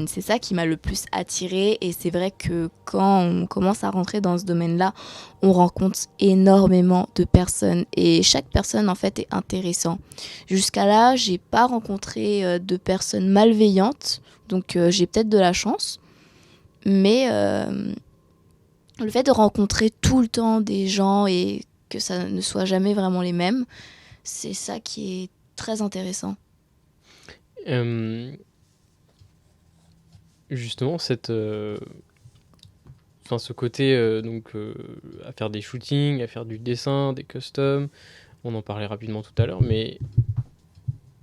c'est ça qui m'a le plus attirée et c'est vrai que quand on commence à rentrer dans ce domaine-là, on rencontre énormément de personnes et chaque personne en fait est intéressante. Jusqu'à là, j'ai pas rencontré de personnes malveillantes, donc j'ai peut-être de la chance. Mais le fait de rencontrer tout le temps des gens et que ça ne soit jamais vraiment les mêmes, c'est ça qui est très intéressant. Justement, ce côté à faire des shootings, à faire du dessin, des customs, on en parlait rapidement tout à l'heure, mais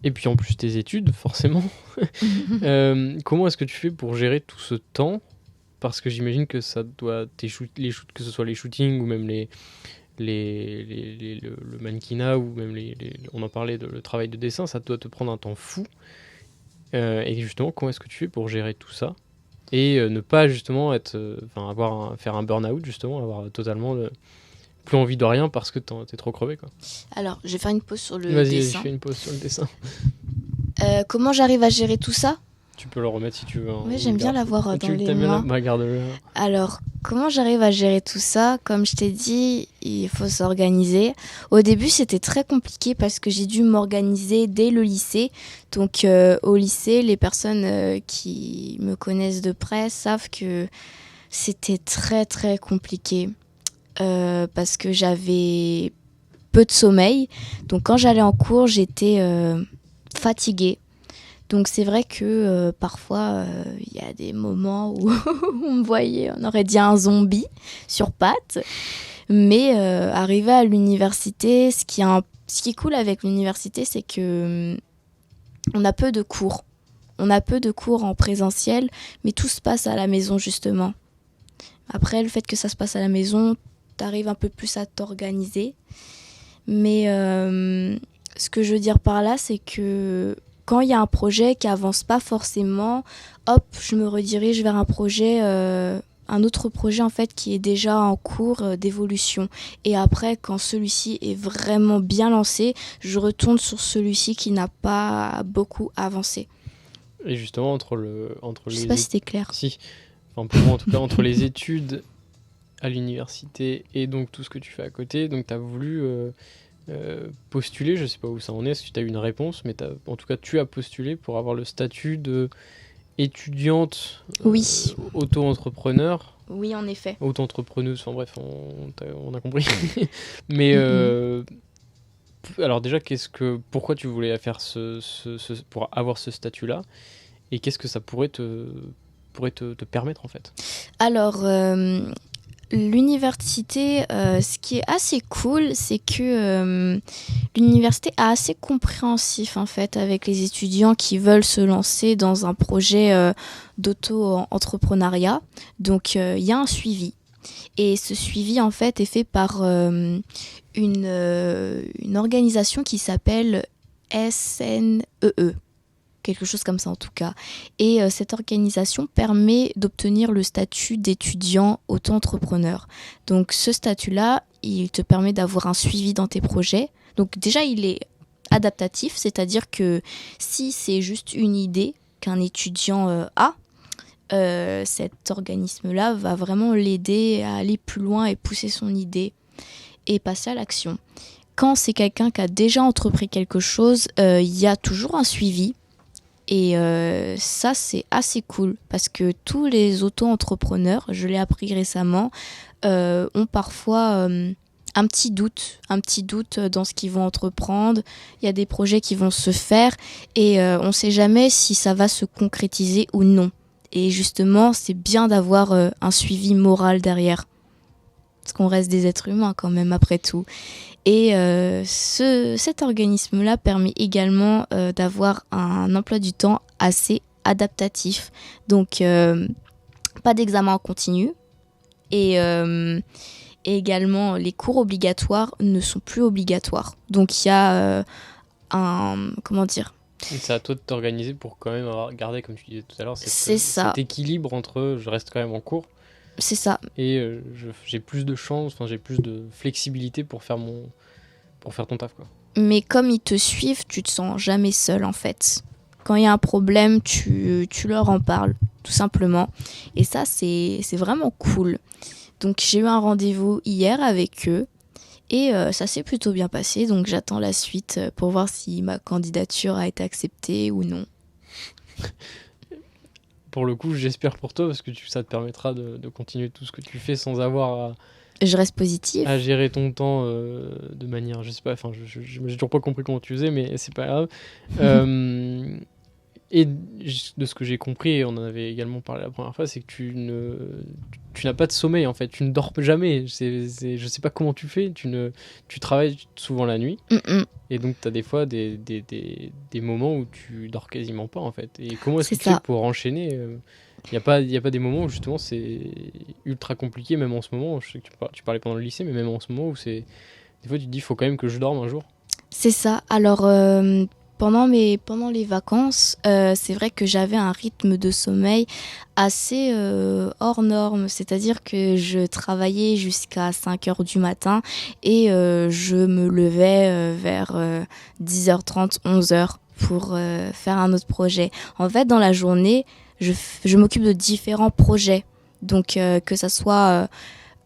et puis en plus tes études, forcément. Comment est-ce que tu fais pour gérer tout ce temps? Parce que j'imagine que ça doit que ce soit les shootings ou même le mannequinat ou même on en parlait le travail de dessin, ça doit te prendre un temps fou. Et justement, comment est-ce que tu fais pour gérer tout ça et ne pas justement faire un burn-out, justement, avoir totalement plus envie de rien parce que t'es trop crevé, quoi. Alors, je vais faire une pause sur le Vas-y, dessin. fais une pause sur le dessin. Comment j'arrive à gérer tout ça? Tu peux le remettre si tu veux. Hein, Oui, j'aime bien l'avoir dans les mains. Bah, garde-le. Alors, comment j'arrive à gérer tout ça? Comme je t'ai dit, il faut s'organiser. Au début, c'était très compliqué parce que j'ai dû m'organiser dès le lycée. Donc, au lycée, les personnes qui me connaissent de près savent que c'était très, très compliqué parce que j'avais peu de sommeil. Donc, quand j'allais en cours, j'étais fatiguée. Donc c'est vrai que parfois il y a des moments où on me voyait, on aurait dit un zombie sur pattes. Mais arrivé à l'université, ce qui est cool avec l'université, c'est que on a peu de cours. On a peu de cours en présentiel, mais tout se passe à la maison justement. Après, le fait que ça se passe à la maison, t'arrives un peu plus à t'organiser. Mais ce que je veux dire par là, c'est que quand il y a un projet qui avance pas forcément, hop, je me redirige vers un projet, un autre projet en fait qui est déjà en cours d'évolution. Et après, quand celui-ci est vraiment bien lancé, je retourne sur celui-ci qui n'a pas beaucoup avancé. Et justement, Je sais pas si c'était clair. Si. Enfin, pour moi, en tout cas, entre les études à l'université et donc tout ce que tu fais à côté, donc tu as voulu postuler, je sais pas où ça en est, si tu as eu une réponse, mais en tout cas, tu as postulé pour avoir le statut de étudiante Oui. auto-entrepreneur. Oui, en effet. Auto-entrepreneuse, enfin bref, on a compris. Mais alors déjà, pourquoi tu voulais faire pour avoir ce statut-là, et qu'est-ce que ça pourrait te permettre en fait? Alors, l'université, ce qui est assez cool, c'est que l'université est assez compréhensif en fait avec les étudiants qui veulent se lancer dans un projet d'auto-entrepreneuriat. Donc, il y a un suivi. Et ce suivi en fait est fait par une organisation qui s'appelle SNEE. Quelque chose comme ça en tout cas. Et cette organisation permet d'obtenir le statut d'étudiant auto-entrepreneur. Donc ce statut-là, il te permet d'avoir un suivi dans tes projets. Donc déjà, il est adaptatif, c'est-à-dire que si c'est juste une idée qu'un étudiant a, cet organisme-là va vraiment l'aider à aller plus loin et pousser son idée et passer à l'action. Quand c'est quelqu'un qui a déjà entrepris quelque chose, il y a toujours un suivi. Et ça, c'est assez cool parce que tous les auto-entrepreneurs, je l'ai appris récemment, ont parfois un petit doute dans ce qu'ils vont entreprendre. Il y a des projets qui vont se faire et on ne sait jamais si ça va se concrétiser ou non. Et justement, c'est bien d'avoir un suivi moral derrière. Parce qu'on reste des êtres humains quand même après tout. Et cet organisme-là permet également d'avoir un emploi du temps assez adaptatif. Donc, pas d'examen en continu. Et également, les cours obligatoires ne sont plus obligatoires. Donc, il y a comment dire ? C'est à toi de t'organiser pour quand même garder, comme tu disais tout à l'heure, C'est ça. cet équilibre entre je reste quand même en cours. C'est ça. Et j'ai plus de chance, j'ai plus de flexibilité pour faire ton taf, quoi. Mais comme ils te suivent, tu te sens jamais seul en fait. Quand il y a un problème, tu leur en parles, tout simplement. Et ça, c'est vraiment cool. Donc j'ai eu un rendez-vous hier avec eux. Et ça s'est plutôt bien passé. Donc j'attends la suite pour voir si ma candidature a été acceptée ou non. Pour le coup, j'espère pour toi, parce que ça te permettra de continuer tout ce que tu fais sans avoir je reste positive. À gérer ton temps de manière, je sais pas, enfin, j'ai toujours pas compris comment tu faisais, mais c'est pas grave. Et de ce que j'ai compris, et on en avait également parlé la première fois, c'est que tu n'as pas de sommeil en fait, tu ne dors jamais. Je sais pas comment tu fais, tu travailles souvent la nuit, et donc tu as des fois des moments où tu dors quasiment pas en fait. Et comment est-ce que tu fais pour enchaîner Il y a pas des moments où justement c'est ultra compliqué, même en ce moment, je sais que tu parlais pendant le lycée, mais même en ce moment où des fois tu te dis il faut quand même que je dorme un jour. C'est ça, alors pendant les vacances, c'est vrai que j'avais un rythme de sommeil assez hors norme. C'est-à-dire que je travaillais jusqu'à 5 heures du matin et je me levais vers 10h30, 11h pour faire un autre projet. En fait, dans la journée, je m'occupe de différents projets. Donc, que ça soit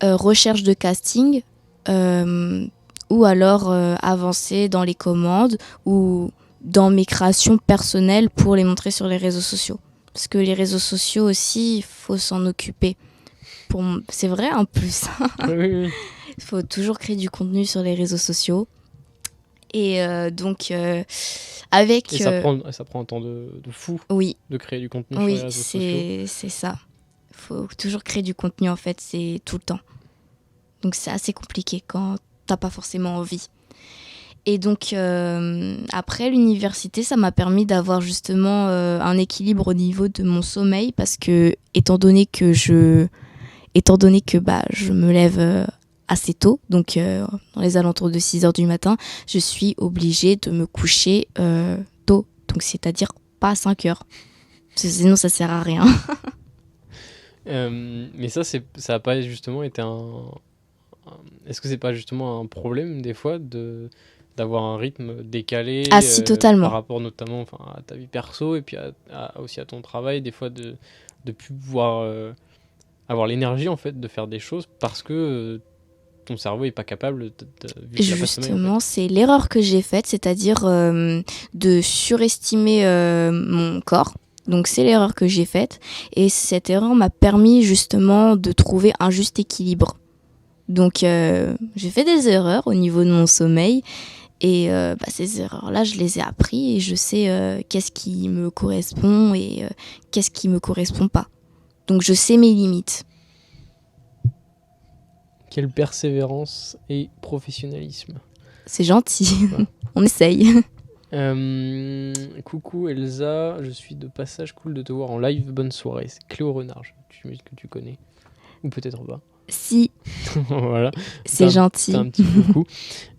recherche de casting, ou alors avancer dans les commandes ou dans mes créations personnelles pour les montrer sur les réseaux sociaux. Parce que les réseaux sociaux aussi, il faut s'en occuper. C'est vrai en plus. Oui. Il faut toujours créer du contenu sur les réseaux sociaux. Et donc, avec... Et ça prend un temps de fou oui, de créer du contenu sur les réseaux sociaux. c'est ça. Il faut toujours créer du contenu, en fait, c'est tout le temps. Donc, c'est assez compliqué quand t'as pas forcément envie. Et donc, après l'université, ça m'a permis d'avoir justement un équilibre au niveau de mon sommeil parce que, étant donné que je me lève assez tôt, donc dans les alentours de 6h du matin, je suis obligée de me coucher tôt. Donc, c'est-à-dire pas à 5h. Sinon, ça sert à rien. Mais ça a pas justement été Est-ce que c'est pas justement un problème des fois d'avoir un rythme décalé Si, totalement. par rapport notamment à ta vie perso et puis aussi à ton travail, des fois de plus pouvoir avoir l'énergie en fait de faire des choses parce que ton cerveau est pas capable de vu qu'il a pas de sommeil, Justement, en fait. c'est l'erreur que j'ai faite, c'est-à-dire de surestimer mon corps. Donc c'est l'erreur que j'ai faite et cette erreur m'a permis justement de trouver un juste équilibre. Donc j'ai fait des erreurs au niveau de mon sommeil et ces erreurs-là, je les ai appris et je sais qu'est-ce qui me correspond et qu'est-ce qui me correspond pas. Donc je sais mes limites. Quelle persévérance et professionnalisme. C'est gentil, Ouais. On essaye. Coucou Elsa, je suis de passage, cool de te voir en live, bonne soirée. C'est Cléo Renard, j'imagine que tu connais. Ou peut-être pas. Si, Voilà. c'est gentil. C'est un petit coucou.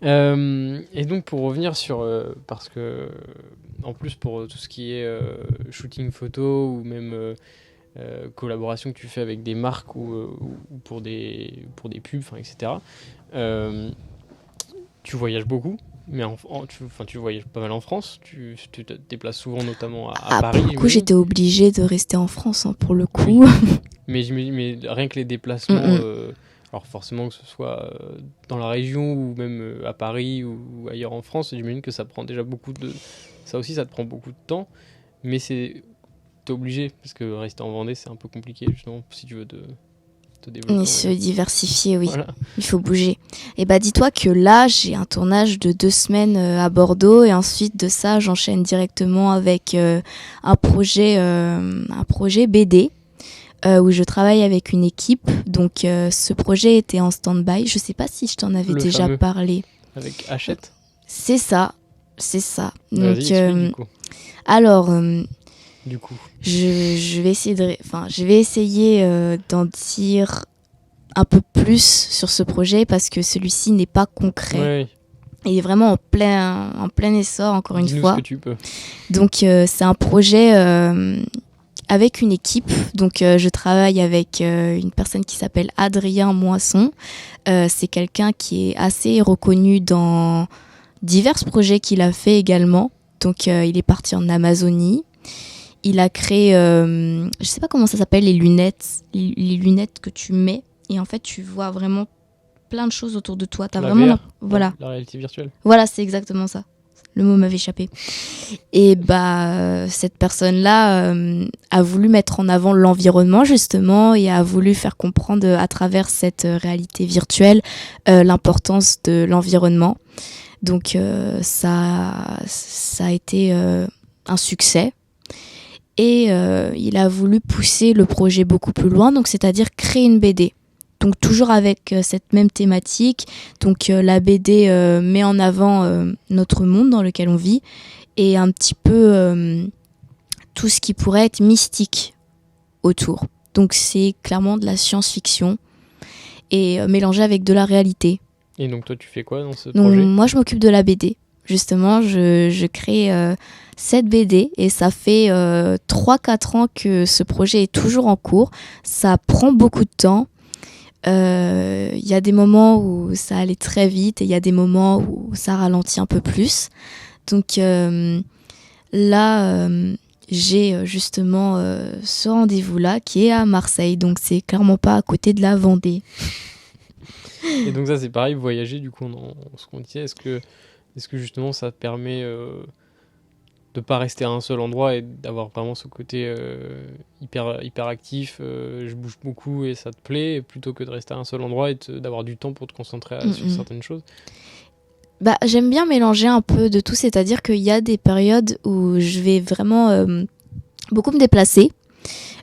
Et donc pour revenir sur... parce que en plus pour tout ce qui est shooting photo ou même collaboration que tu fais avec des marques ou pour des pubs, etc. Tu voyages beaucoup. Mais tu voyages pas mal en France, tu te déplaces souvent notamment à Paris. Pour le coup, j'étais obligée de rester en France, pour le coup. Oui. Mais rien que les déplacements, alors forcément que ce soit dans la région ou même à Paris ou ailleurs en France, j'imagine que ça prend déjà ça aussi, ça te prend beaucoup de temps, mais t'es obligé, parce que rester en Vendée, c'est un peu compliqué, justement, si tu veux te développer. Et se diversifier, oui. Voilà. Il faut bouger. Et dis-toi que là, j'ai un tournage de 2 semaines à Bordeaux et ensuite de ça, j'enchaîne directement avec un projet BD où je travaille avec une équipe. Donc, ce projet était en stand-by. Je sais pas si je t'en avais Le déjà fameux. parlé. Avec Hachette. C'est ça. Donc, Vas-y, explique, du coup. alors, Du coup. je vais essayer d'en dire un peu plus sur ce projet parce que celui-ci n'est pas concret. Ouais. Il est vraiment en plein essor, encore une Dis-nous fois. ce que tu peux. Donc, c'est un projet avec une équipe. Donc, je travaille avec une personne qui s'appelle Adrien Moisson. C'est quelqu'un qui est assez reconnu dans divers projets qu'il a fait également. Donc, il est parti en Amazonie. Il a créé, je sais pas comment ça s'appelle, les lunettes que tu mets. Et en fait, tu vois vraiment plein de choses autour de toi. T'as La vraiment... VR, Voilà. La réalité virtuelle. Voilà, c'est exactement ça. Le mot m'avait échappé. Et cette personne-là a voulu mettre en avant l'environnement, justement, et a voulu faire comprendre à travers cette réalité virtuelle l'importance de l'environnement. Donc, ça a été un succès. Et il a voulu pousser le projet beaucoup plus loin, donc c'est-à-dire créer une BD. Donc toujours avec cette même thématique. Donc la BD met en avant notre monde dans lequel on vit et un petit peu tout ce qui pourrait être mystique autour. Donc c'est clairement de la science-fiction et mélangé avec de la réalité. Et donc toi, tu fais quoi dans ce Donc projet ? moi je m'occupe de la BD. Justement, je crée cette BD et ça fait 3-4 ans que ce projet est toujours en cours. Ça prend beaucoup de temps. Il y a des moments où ça allait très vite et il y a des moments où ça ralentit un peu plus. Donc là, j'ai justement ce rendez-vous-là qui est à Marseille. Donc c'est clairement pas à côté de la Vendée. Et donc ça c'est pareil, voyager du coup, ce qu'on disait, est-ce que justement ça te permet de pas rester à un seul endroit et d'avoir vraiment ce côté hyper actif, je bouge beaucoup et ça te plaît, plutôt que de rester à un seul endroit et d'avoir du temps pour te concentrer sur certaines choses? Bah, j'aime bien mélanger un peu de tout, c'est-à-dire qu'il y a des périodes où je vais vraiment beaucoup me déplacer,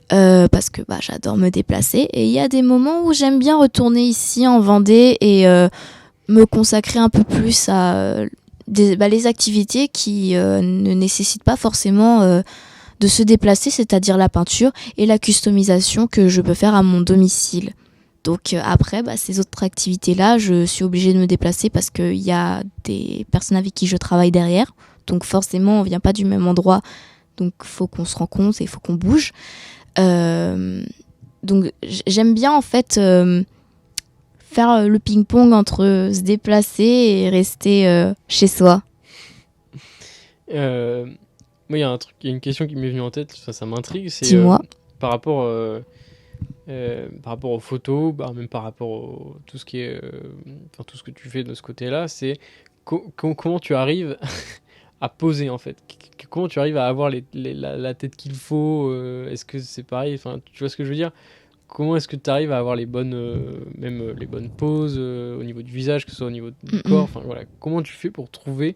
parce que bah, j'adore me déplacer, et il y a des moments où j'aime bien retourner ici en Vendée et me consacrer un peu plus à les activités qui ne nécessitent pas forcément de se déplacer, c'est-à-dire la peinture et la customisation que je peux faire à mon domicile. Donc après, ces autres activités-là, je suis obligée de me déplacer parce qu'il y a des personnes avec qui je travaille derrière. Donc forcément, on ne vient pas du même endroit. Donc il faut qu'on se rencontre et il faut qu'on bouge. Donc j'aime bien en fait faire le ping-pong entre se déplacer et rester chez soi. Moi, il y a une question qui m'est venue en tête, ça m'intrigue. C'est Dis-moi. par rapport aux photos, même par rapport tout ce qui est, tout ce que tu fais de ce côté-là, c'est comment tu arrives à poser en fait. Comment tu arrives à avoir la tête qu'il faut. Est-ce que c'est pareil, tu vois ce que je veux dire? Comment est-ce que tu arrives à avoir les bonnes poses au niveau du visage, que ce soit au niveau du corps, voilà. Comment tu fais pour trouver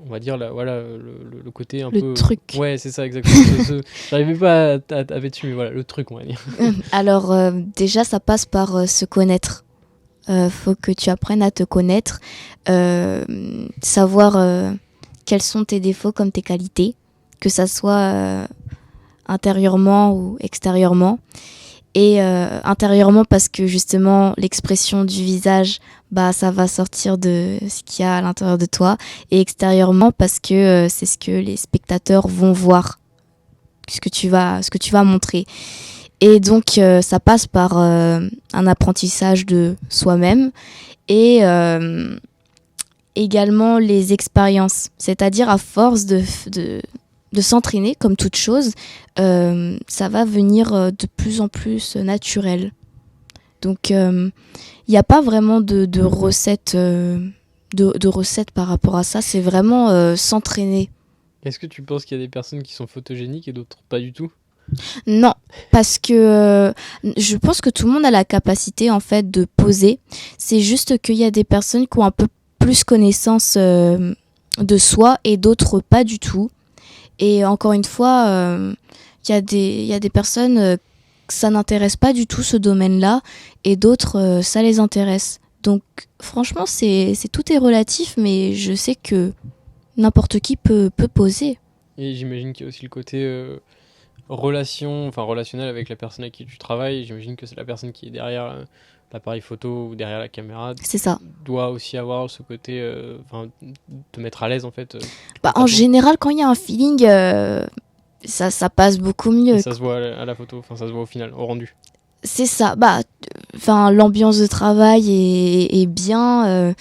on va dire le côté un peu... Le truc. Ouais, c'est ça, exactement. J'arrivais pas à taper dessus, mais voilà, le truc, on va dire. Alors, déjà, ça passe par se connaître. Faut que tu apprennes à te connaître, savoir quels sont tes défauts comme tes qualités, que ça soit intérieurement ou extérieurement. Et intérieurement parce que justement l'expression du visage, ça va sortir de ce qu'il y a à l'intérieur de toi, et extérieurement parce que c'est ce que les spectateurs vont voir, ce que tu vas montrer. Et donc ça passe par un apprentissage de soi-même et également les expériences, c'est-à-dire à force de s'entraîner, comme toute chose, ça va venir de plus en plus naturel. Donc, il n'y a pas vraiment de recettes par rapport à ça. C'est vraiment s'entraîner. Est-ce que tu penses qu'il y a des personnes qui sont photogéniques et d'autres pas du tout? Non, parce que je pense que tout le monde a la capacité en fait de poser. C'est juste qu'il y a des personnes qui ont un peu plus connaissance de soi et d'autres pas du tout. Et encore une fois, il y a des personnes que ça n'intéresse pas du tout ce domaine-là, et d'autres, ça les intéresse. Donc franchement, tout est relatif, mais je sais que n'importe qui peut poser. Et j'imagine qu'il y a aussi le côté relationnel avec la personne avec qui tu travailles. J'imagine que c'est la personne qui est derrière l'appareil photo ou derrière la caméra. C'est ça. Doit aussi avoir ce côté, te mettre à l'aise en fait. En général, quand il y a un feeling, ça passe beaucoup mieux. Et ça se voit à la photo, ça se voit au final, au rendu. C'est ça. L'ambiance de travail est bien.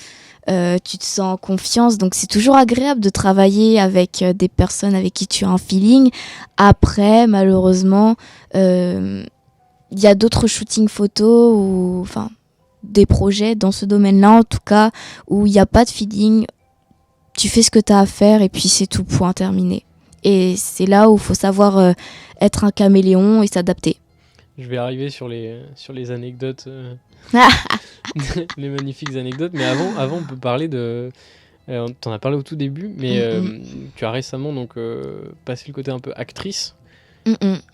Tu te sens en confiance, donc c'est toujours agréable de travailler avec des personnes avec qui tu as un feeling. Après, malheureusement, il y a d'autres shootings photos ou des projets dans ce domaine-là, en tout cas, où il n'y a pas de feeling. Tu fais ce que tu as à faire et puis c'est tout, point terminé. Et c'est là où il faut savoir être un caméléon et s'adapter. Je vais arriver sur les anecdotes, les magnifiques anecdotes. Mais avant on peut parler de... t'en as parlé au tout début, mais tu as récemment passé le côté un peu actrice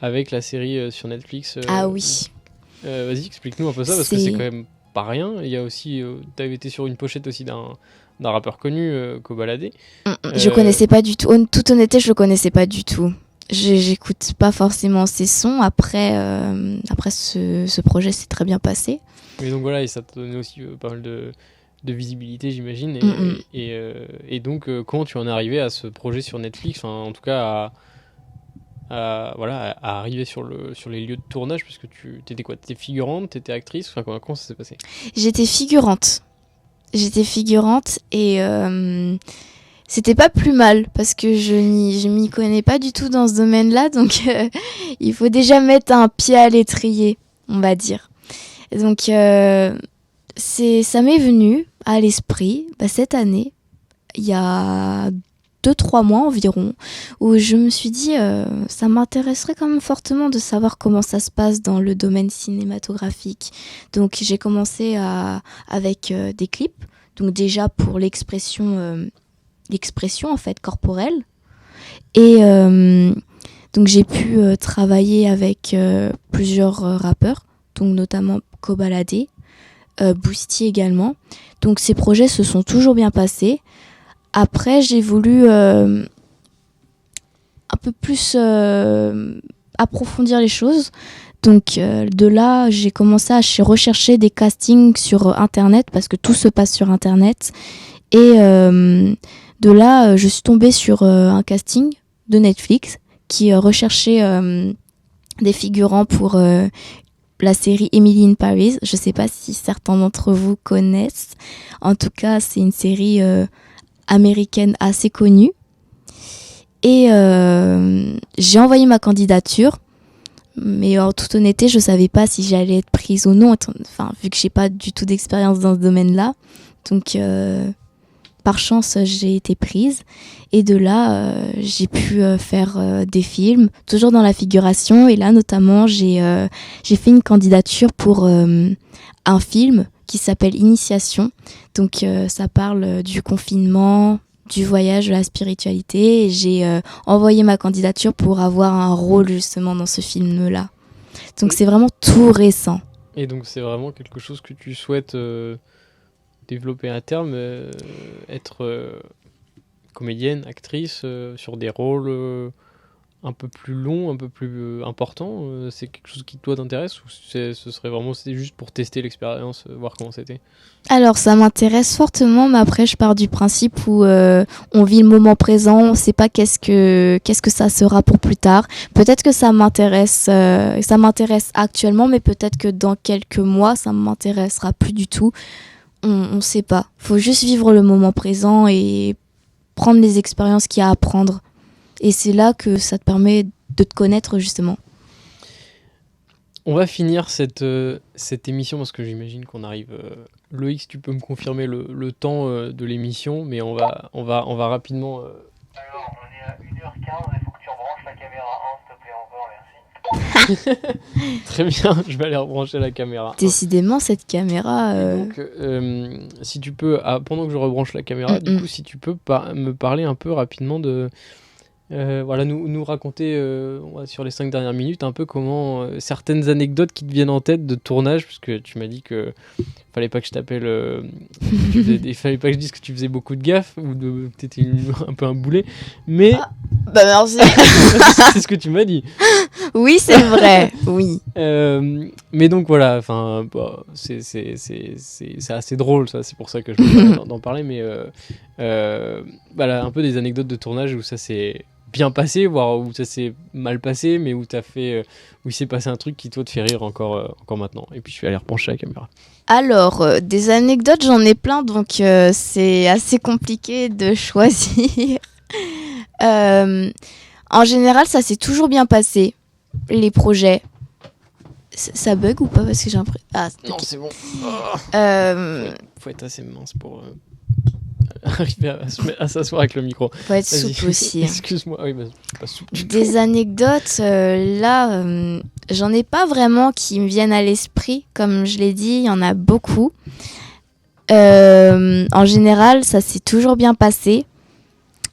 avec la série sur Netflix. Ah oui. Vas-y, explique-nous un peu ça, parce que c'est quand même pas rien. Il y a aussi... tu avais été sur une pochette aussi d'un rappeur connu, Kobalade. Je connaissais pas du tout. En toute honnêteté, je le connaissais pas du tout. J'écoute pas forcément ses sons. Après ce projet s'est très bien passé. Et donc voilà, et ça t'a donné aussi pas mal de visibilité, j'imagine. Mm. Et donc, comment tu en es arrivé à ce projet sur Netflix, enfin, en tout cas à arriver sur les lieux de tournage, parce que tu t'étais quoi? T'étais figurante, t'étais actrice, enfin, comment ça s'est passé? J'étais figurante. Et c'était pas plus mal parce que je m'y connais pas du tout dans ce domaine-là, donc il faut déjà mettre un pied à l'étrier, on va dire. Donc ça m'est venu à l'esprit cette année, il y a 2-3 mois environ, où je me suis dit ça m'intéresserait quand même fortement de savoir comment ça se passe dans le domaine cinématographique. Donc j'ai commencé avec des clips, donc déjà pour l'expression en fait corporelle, et donc j'ai pu travailler avec plusieurs rappeurs, donc notamment Kobalade, Boosty également. Donc ces projets se sont toujours bien passés. Après, j'ai voulu un peu plus approfondir les choses. Donc de là, j'ai commencé à rechercher des castings sur Internet, parce que tout se passe sur Internet. Et de là, je suis tombée sur un casting de Netflix qui recherchait des figurants pour la série Emily in Paris. Je ne sais pas si certains d'entre vous connaissent. En tout cas, c'est une série américaine assez connue. Et j'ai envoyé ma candidature, mais en toute honnêteté, je ne savais pas si j'allais être prise ou non, enfin, vu que je n'ai pas du tout d'expérience dans ce domaine-là. Donc, par chance, j'ai été prise. Et de là, j'ai pu faire des films, toujours dans la figuration. Et là, notamment, j'ai fait une candidature pour un film qui s'appelle Initiation. Donc, ça parle du confinement, du voyage, de la spiritualité. Et j'ai envoyé ma candidature pour avoir un rôle justement dans ce film-là. Donc, c'est vraiment tout récent. Et donc, c'est vraiment quelque chose que tu souhaites développer à terme, être comédienne, actrice, sur des rôles un peu plus longs, un peu plus importants, c'est quelque chose qui toi t'intéresse, ou ce serait vraiment juste pour tester l'expérience, voir comment c'était? Alors ça m'intéresse fortement, mais après je pars du principe où on vit le moment présent, on ne sait pas qu'est-ce que ça sera pour plus tard. Peut-être que ça m'intéresse actuellement, mais peut-être que dans quelques mois ça ne m'intéressera plus du tout. On ne sait pas. Il faut juste vivre le moment présent et prendre les expériences qu'il y a à prendre. Et c'est là que ça te permet de te connaître justement. On va finir cette émission, parce que j'imagine qu'on arrive... Loïc, si tu peux me confirmer le temps de l'émission, mais on va rapidement... Alors, on est à 1h15, il faut que tu rebranches la caméra 1, s'il te plaît, encore, merci. Très bien, je vais aller rebrancher la caméra. Décidément, cette caméra... Donc, si tu peux, pendant que je rebranche la caméra, du coup, si tu peux me parler un peu rapidement de... nous raconter sur les 5 dernières minutes un peu comment certaines anecdotes qui te viennent en tête de tournage, parce que tu m'as dit que fallait pas que je t'appelle, fallait pas que je dise que tu faisais beaucoup de gaffes ou que t'étais un peu un boulet, mais Bah merci. c'est ce que tu m'as dit. Oui, c'est vrai, oui. Mais donc voilà, enfin, c'est assez drôle, ça, c'est pour ça que je voulais d'en parler, mais voilà, un peu des anecdotes de tournage où ça s'est bien passé, voire où ça s'est mal passé, mais où où il s'est passé un truc qui toi te fait rire encore maintenant. Et puis je vais aller repencher la caméra. Alors, des anecdotes, j'en ai plein, donc c'est assez compliqué de choisir. En général, ça s'est toujours bien passé, les projets. Ça bug ou pas? Parce que j'ai l'impression... Ah, non, okay. c'est bon. Faut être assez mince pour arriver à s'asseoir avec le micro. Faut être souple aussi. Excuse-moi. Oui, pas souple. Des anecdotes, là, j'en ai pas vraiment qui me viennent à l'esprit. Comme je l'ai dit, il y en a beaucoup. En général, ça s'est toujours bien passé.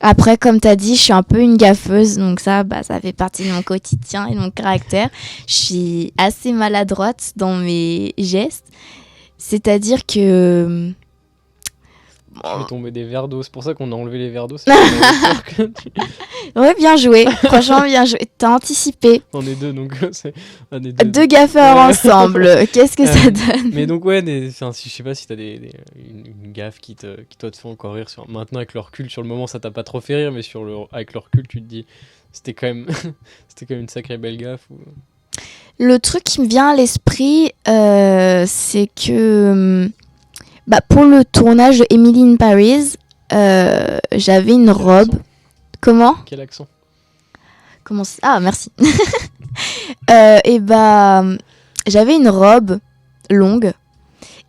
Après, comme tu as dit, je suis un peu une gaffeuse, donc ça fait partie de mon quotidien et de mon caractère. Je suis assez maladroite dans mes gestes. C'est-à-dire que... Tu fais tomber des verres d'eau, c'est pour ça qu'on a enlevé les verres d'eau. Ouais, bien joué. Franchement, bien joué. T'as anticipé. On est deux, donc on est deux. Deux gaffeurs ensemble. Qu'est-ce que ça donne? Mais donc ouais, je sais pas si t'as une gaffe qui toi te fait encore rire. Maintenant avec le recul, sur le moment ça t'a pas trop fait rire, mais avec le recul tu te dis c'était quand même une sacrée belle gaffe. Le truc qui me vient à l'esprit, c'est que pour le tournage de Emily in Paris, j'avais une robe. Accent. Comment? Quel accent? Ah, merci. J'avais une robe longue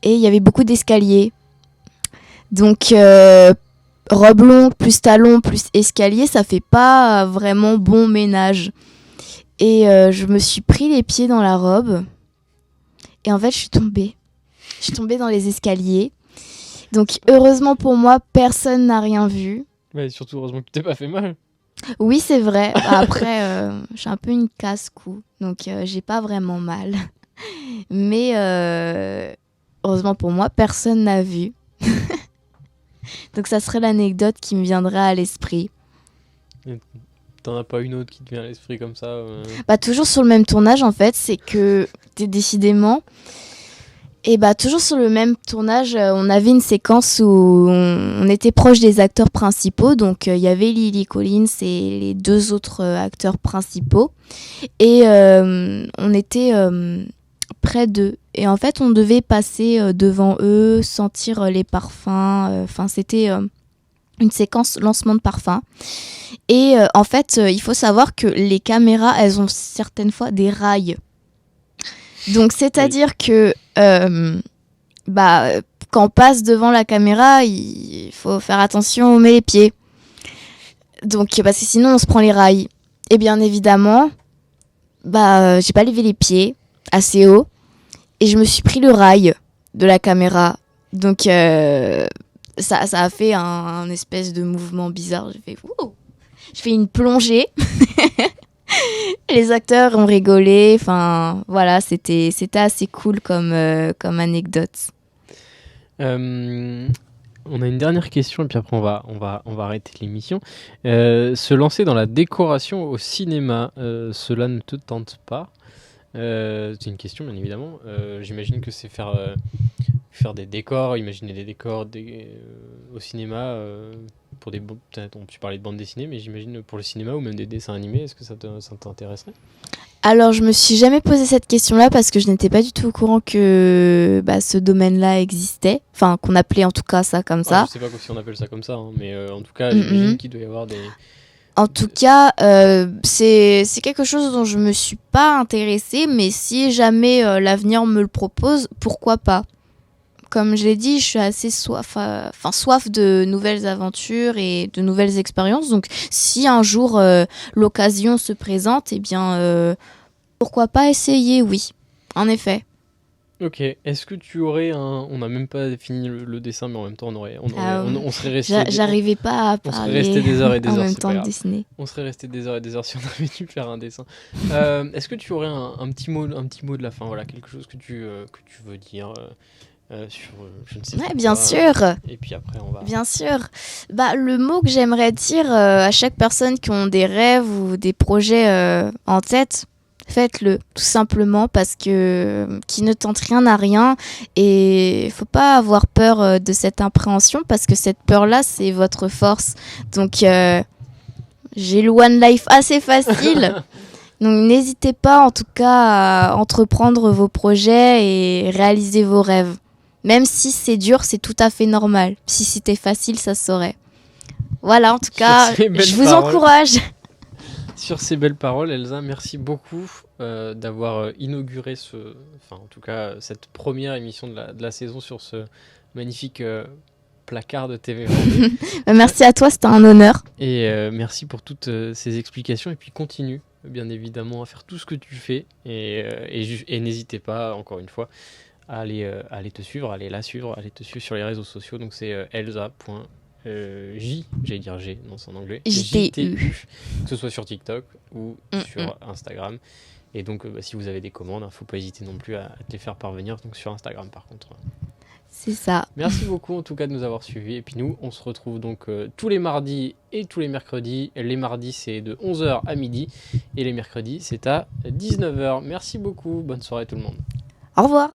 et il y avait beaucoup d'escaliers. Donc, robe longue plus talon plus escalier, ça fait pas vraiment bon ménage. Et je me suis pris les pieds dans la robe. Et en fait, je suis tombée. Je suis tombée dans les escaliers. Donc, heureusement pour moi, personne n'a rien vu. Ouais, surtout, heureusement que tu t'es pas fait mal. Oui, c'est vrai. Après, j'ai un peu une casse-cou. Donc, j'ai pas vraiment mal. Mais, heureusement pour moi, personne n'a vu. Donc, ça serait l'anecdote qui me viendrait à l'esprit. T'en as pas une autre qui te vient à l'esprit comme ça Toujours sur le même tournage, en fait, c'est que décidément. Et toujours sur le même tournage, on avait une séquence où on était proche des acteurs principaux. Donc, il y avait Lily Collins et les deux autres acteurs principaux. Et on était près d'eux. Et en fait, on devait passer devant eux, sentir les parfums. C'était une séquence lancement de parfums. Et en fait, il faut savoir que les caméras, elles ont certaines fois des rails. Donc, c'est-à-dire que quand on passe devant la caméra, il faut faire attention où on met les pieds. Donc, parce que sinon, on se prend les rails. Et bien évidemment, j'ai pas levé les pieds assez haut. Et je me suis pris le rail de la caméra. Donc, ça a fait un espèce de mouvement bizarre. J'ai fait wouh! Je fais une plongée. Les acteurs ont rigolé. Enfin, voilà, c'était assez cool comme anecdote. On a une dernière question et puis après on va arrêter l'émission. Se lancer dans la décoration au cinéma, cela ne te tente pas? C'est une question bien évidemment. J'imagine que c'est faire des décors, imaginer des décors au cinéma pour peut-être tu parlais de bande dessinée, mais j'imagine pour le cinéma ou même des dessins animés, est-ce que ça t'intéresserait? Alors, je me suis jamais posé cette question-là parce que je n'étais pas du tout au courant que ce domaine-là existait, enfin qu'on appelait en tout cas ça comme ça. Je sais pas si on appelle ça comme ça, hein, mais en tout cas, j'imagine qu'il doit y avoir des... En tout cas, c'est quelque chose dont je me suis pas intéressée, mais si jamais l'avenir me le propose, pourquoi pas? Comme je l'ai dit, je suis assez soif de nouvelles aventures et de nouvelles expériences. Donc, si un jour l'occasion se présente, eh bien, pourquoi pas essayer? Oui, en effet. Ok. Est-ce que tu aurais on n'a même pas fini le dessin, mais en même temps, on serait resté. J'arrivais pas à parler. On serait resté des heures et des en heures. même temps de dessiner. On serait resté des heures et des heures si on avait dû faire un dessin. Est-ce que tu aurais un petit mot de la fin, voilà, quelque chose que tu veux dire sur, je ne sais pas. Ouais, bien sûr. Et puis après, on va. Bien sûr. Le mot que j'aimerais dire à chaque personne qui ont des rêves ou des projets en tête, faites-le, tout simplement, parce que qui ne tente rien n'a rien. Et il faut pas avoir peur de cette appréhension, parce que cette peur-là, c'est votre force. Donc, j'ai le One Life assez facile. Donc, n'hésitez pas, en tout cas, à entreprendre vos projets et réaliser vos rêves. Même si c'est dur, c'est tout à fait normal. Si c'était facile, ça se saurait. Voilà, en tout cas, je vous encourage. Sur ces belles paroles, Elsa, merci beaucoup d'avoir inauguré en tout cas, cette première émission de la saison sur ce magnifique placard de TV. Merci à toi, c'était un honneur. Et merci pour toutes ces explications. Et puis continue, bien évidemment, à faire tout ce que tu fais. Et n'hésitez pas, encore une fois, à aller te suivre, à aller te suivre sur les réseaux sociaux. Donc c'est elsa.j, j'allais dire G, non c'est en anglais, JTU, que ce soit sur TikTok ou sur Instagram. Et donc si vous avez des commandes, faut pas hésiter non plus à te les faire parvenir, donc sur Instagram par contre. C'est ça. Merci beaucoup en tout cas de nous avoir suivis. Et puis nous, on se retrouve donc tous les mardis et tous les mercredis. Les mardis, c'est de 11h à midi. Et les mercredis, c'est à 19h. Merci beaucoup. Bonne soirée tout le monde. Au revoir.